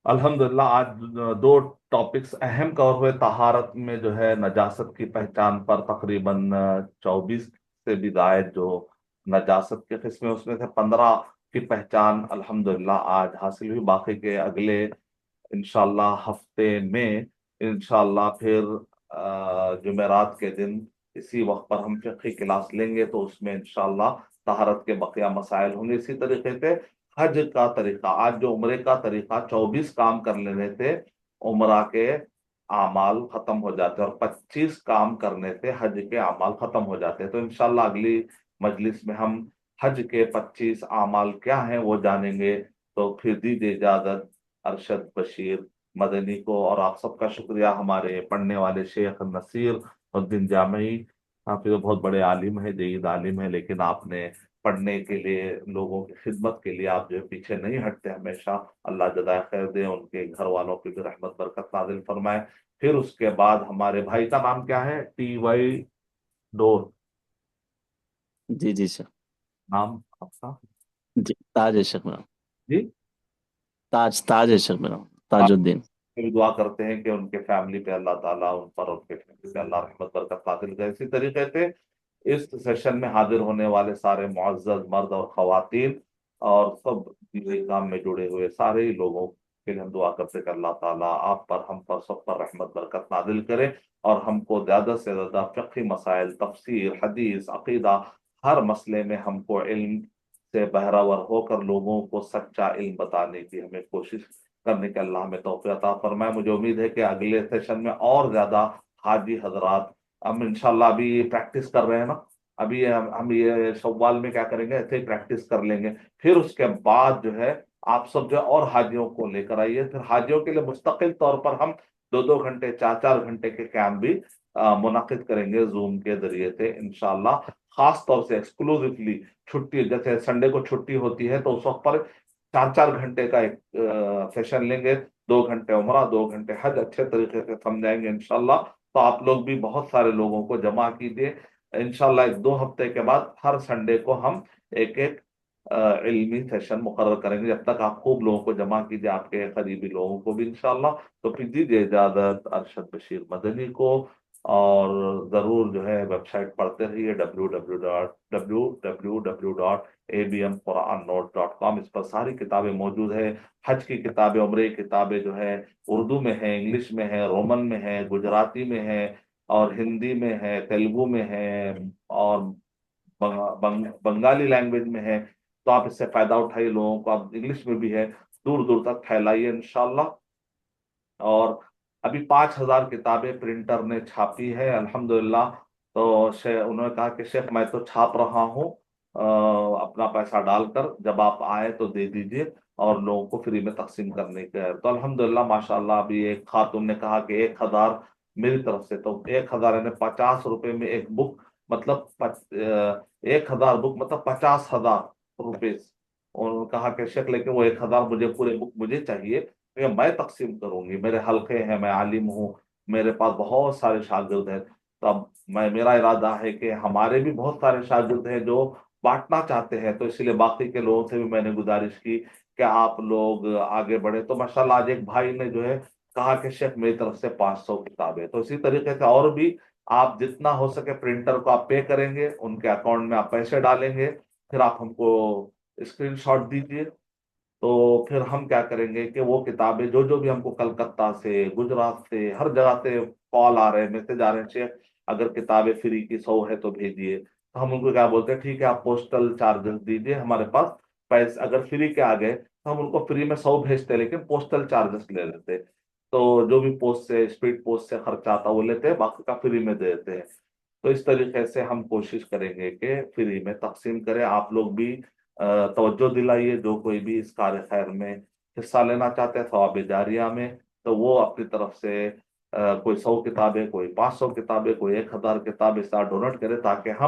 الحمدللہ آج دو ٹاپکس اہم کور ہوئے. طہارت میں جو ہے نجاست کی پہچان پر تقریباً 24 سے بھی زائد جو نجاست کے قسمیں، اس میں سے 15 کی پہچان الحمدللہ آج حاصل ہوئی. باقی کے اگلے انشاءاللہ ہفتے میں انشاءاللہ پھر جمعرات کے دن اسی وقت پر ہم فقہی کلاس لیں گے، تو اس میں انشاءاللہ طہارت کے بقیہ مسائل ہوں گے. اسی طریقے سے حج کا طریقہ، آج جو عمرے کا طریقہ 24 کام کر لینے تھے عمرہ کے اعمال ختم ہو جاتے، اور 25 کام کرنے سے حج کے اعمال ختم ہو جاتے. تو انشاءاللہ اگلی مجلس میں ہم حج کے 25 اعمال کیا ہیں وہ جانیں گے. تو پھر دیجیے اجازت ارشد بشیر مدنی کو، اور آپ سب کا شکریہ. ہمارے پڑھنے والے شیخ نصیر الدین جامعی، آپ یہ بہت بڑے عالم ہیں، جید عالم ہیں، لیکن آپ نے پڑھنے کے لیے، لوگوں کی خدمت کے لیے آپ جو ہے پیچھے نہیں ہٹتے ہمیشہ. اللہ جزائے خیر دے، ان کے گھر والوں کی بھی رحمت برکت نازل فرمائے. پھر اس کے بعد ہمارے بھائی کا نام کیا ہے؟ ٹی وائی ڈور جی جی سر. نام آپ کا؟ جی تاج ہے سر میرا. جی، تاج ہے سر میرا، تاج الدین. بھی دعا کرتے ہیں کہ ان کے فیملی پہ اللہ تعالیٰ، ان پر ان کے فیملی پہ اللہ رحمت برکت نازل کرے. اسی طریقے سے اس سیشن میں حاضر ہونے والے سارے معزز مرد اور خواتین اور سب دینی کام میں جڑے ہوئے سارے ہی لوگوں کے لیے ہم دعا کرتے کہ اللہ تعالیٰ آپ پر، ہم پر، سب پر رحمت برکت نازل کرے، اور ہم کو زیادہ سے زیادہ فقہی مسائل، تفسیر، حدیث، عقیدہ، ہر مسئلے میں ہم کو علم سے بہراور ہو کر لوگوں کو سچا علم بتانے کی ہمیں کوشش کرنے کے اللہ ہمیں توفیق عطا فرمائے. مجھے امید ہے کہ اگلے سیشن میں اور زیادہ حاجی حضرات، ہم انشاءاللہ ابھی پریکٹس کر رہے ہیں نا، ابھی ہم یہ شوال میں کیا کریں گے، ایسے ہی پریکٹس کر لیں گے. پھر اس کے بعد جو ہے آپ سب جو ہے اور حاجیوں کو لے کر آئیے. پھر حاجیوں کے لیے مستقل طور پر ہم 2 گھنٹے، 4 گھنٹے کے کیمپ بھی منعقد کریں گے زوم کے ذریعے سے انشاءاللہ. خاص طور سے ایکسکلوزیولی چھٹی، جیسے سنڈے کو چھٹی ہوتی ہے تو اس وقت پر 4 گھنٹے کا ایک سیشن لیں گے. 2 گھنٹے عمرہ، 2 گھنٹے حج، اچھے طریقے سے سمجھائیں گے انشاءاللہ. تو آپ لوگ بھی بہت سارے لوگوں کو جمع کیجیے. انشاءاللہ 1-2 ہفتے کے بعد ہر سنڈے کو ہم ایک علمی سیشن مقرر کریں گے. جب تک آپ خوب لوگوں کو جمع کیجیے، آپ کے قریبی لوگوں کو بھی انشاءاللہ. تو پھر دیجیے اجازت ارشد بشیر مدنی کو، اور ضرور جو ہے ویب سائٹ پڑھتے رہیے www.abmqurannote.com. اس پر ساری کتابیں موجود ہیں. حج کی کتابیں، عمرے کی کتابیں جو ہے اردو میں ہیں، انگلش میں ہے، رومن میں ہے، گجراتی میں ہے، اور ہندی میں ہے، تیلگو میں ہے، اور بنگالی لینگویج میں ہے. تو آپ اس سے فائدہ اٹھائیے. لوگوں کو آپ انگلش میں بھی ہے، دور دور تک پھیلائیے انشاءاللہ. اور ابھی 5,000 کتابیں پرنٹر نے چھاپی ہے الحمدللہ. تو انہوں نے کہا کہ شیخ میں تو چھاپ رہا ہوں اپنا پیسہ ڈال کر، جب آپ آئے تو دے دیجئے، اور لوگوں کو فری میں تقسیم کرنے کے. تو الحمدللہ ماشاءاللہ. ابھی ایک خاتون نے کہا کہ 1,000 میری طرف سے، تو 1,000 یعنی 50 روپے میں ایک بک، مطلب 1,000 بک مطلب 50,000 روپے. انہوں نے کہا کہ شیخ لیکن وہ 1,000 مجھے پورے بک مجھے چاہیے، یہ میں تقسیم کروں گی، میرے حلقے ہیں، میں عالم ہوں، میرے پاس بہت سارے شاگرد ہیں، تو اب میرا ارادہ ہے کہ ہمارے بھی بہت سارے شاگرد ہیں جو بانٹنا چاہتے ہیں، تو اسی لیے باقی کے لوگوں سے بھی میں نے گزارش کی کہ آپ لوگ آگے بڑھے. تو ماشاءاللہ آج ایک بھائی نے جو ہے کہا کہ شیخ میری طرف سے 500 کتابیں. تو اسی طریقے سے اور بھی آپ جتنا ہو سکے پرنٹر کو آپ پے کریں گے، ان کے اکاؤنٹ میں آپ پیسے ڈالیں گے، پھر آپ ہم کو اسکرین شاٹ دیجیے. تو پھر ہم کیا کریں گے کہ وہ کتابیں جو بھی ہم کو کلکتہ سے، گجرات سے، ہر جگہ سے کال آ رہے ہیں، میسج آ رہے ہیں، شیخ اگر کتابیں فری کی 100 ہے تو بھیجیے. تو ہم ان کو کیا بولتے ہیں، ٹھیک ہے آپ پوسٹل چارجز دیجیے، ہمارے پاس پیسے اگر فری کے آ گئے تو ہم ان کو فری میں 100 بھیجتے، لیکن پوسٹل چارجز لے لیتے. تو جو بھی پوسٹ سے، اسپیڈ پوسٹ سے خرچہ آتا وہ لیتے ہیں، باقی کا فری میں دے دیتے ہیں. تو اس طریقے سے ہم کوشش کریں گے کہ فری میں تقسیم کریں. آپ لوگ بھی توجہ دلائیے، جو کوئی بھی اس کار خیر میں حصہ لینا چاہتے ہیں ثواب جاریہ میں، تو وہ اپنی طرف سے کوئی 100 کتابیں، کوئی 500 کتابیں، کوئی 1000 کتابیں ساتھ ڈونیٹ کرے، تاکہ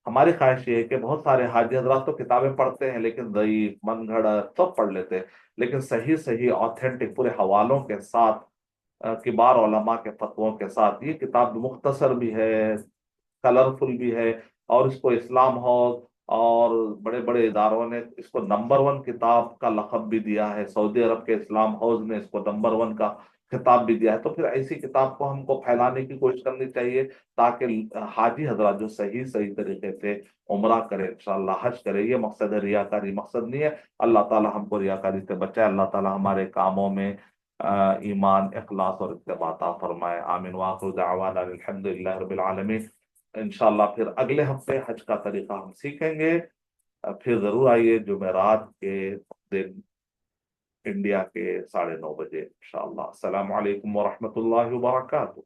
ہماری خواہش یہ ہے کہ بہت سارے حاجی حضرات تو کتابیں پڑھتے ہیں لیکن ضعیف، من گھڑت سب پڑھ لیتے ہیں، لیکن صحیح صحیح آتھینٹک پورے حوالوں کے ساتھ، کبار علماء کے فتووں کے ساتھ. یہ کتاب مختصر بھی ہے، کلرفل بھی ہے، اور اس کو اسلام ہاؤس اور بڑے بڑے اداروں نے اس کو نمبر 1 کتاب کا لقب بھی دیا ہے. سعودی عرب کے اسلام ہاؤس نے اس کو نمبر 1 کا خطاب بھی دیا ہے. تو پھر ایسی کتاب کو ہم کو پھیلانے کی کوشش کرنی چاہیے، تاکہ حاجی حضرات جو صحیح صحیح طریقے سے عمرہ کرے، انشاءاللہ حج کرے. یہ مقصد ہے، ریاکاری مقصد نہیں ہے. اللہ تعالی ہم کو ریاکاری سے بچائے، اللہ تعالی ہمارے کاموں میں ایمان، اخلاص اور اتباع عطا فرمائے. آمین. وآخر دعوانا الحمدللہ رب العالمین. انشاءاللہ پھر اگلے ہفتے حج کا طریقہ ہم سیکھیں گے. پھر ضرور آئیے جمعرات کے دن انڈیا کے 9:30 بجے انشاءاللہ. السلام علیکم ورحمۃ اللہ وبرکاتہ.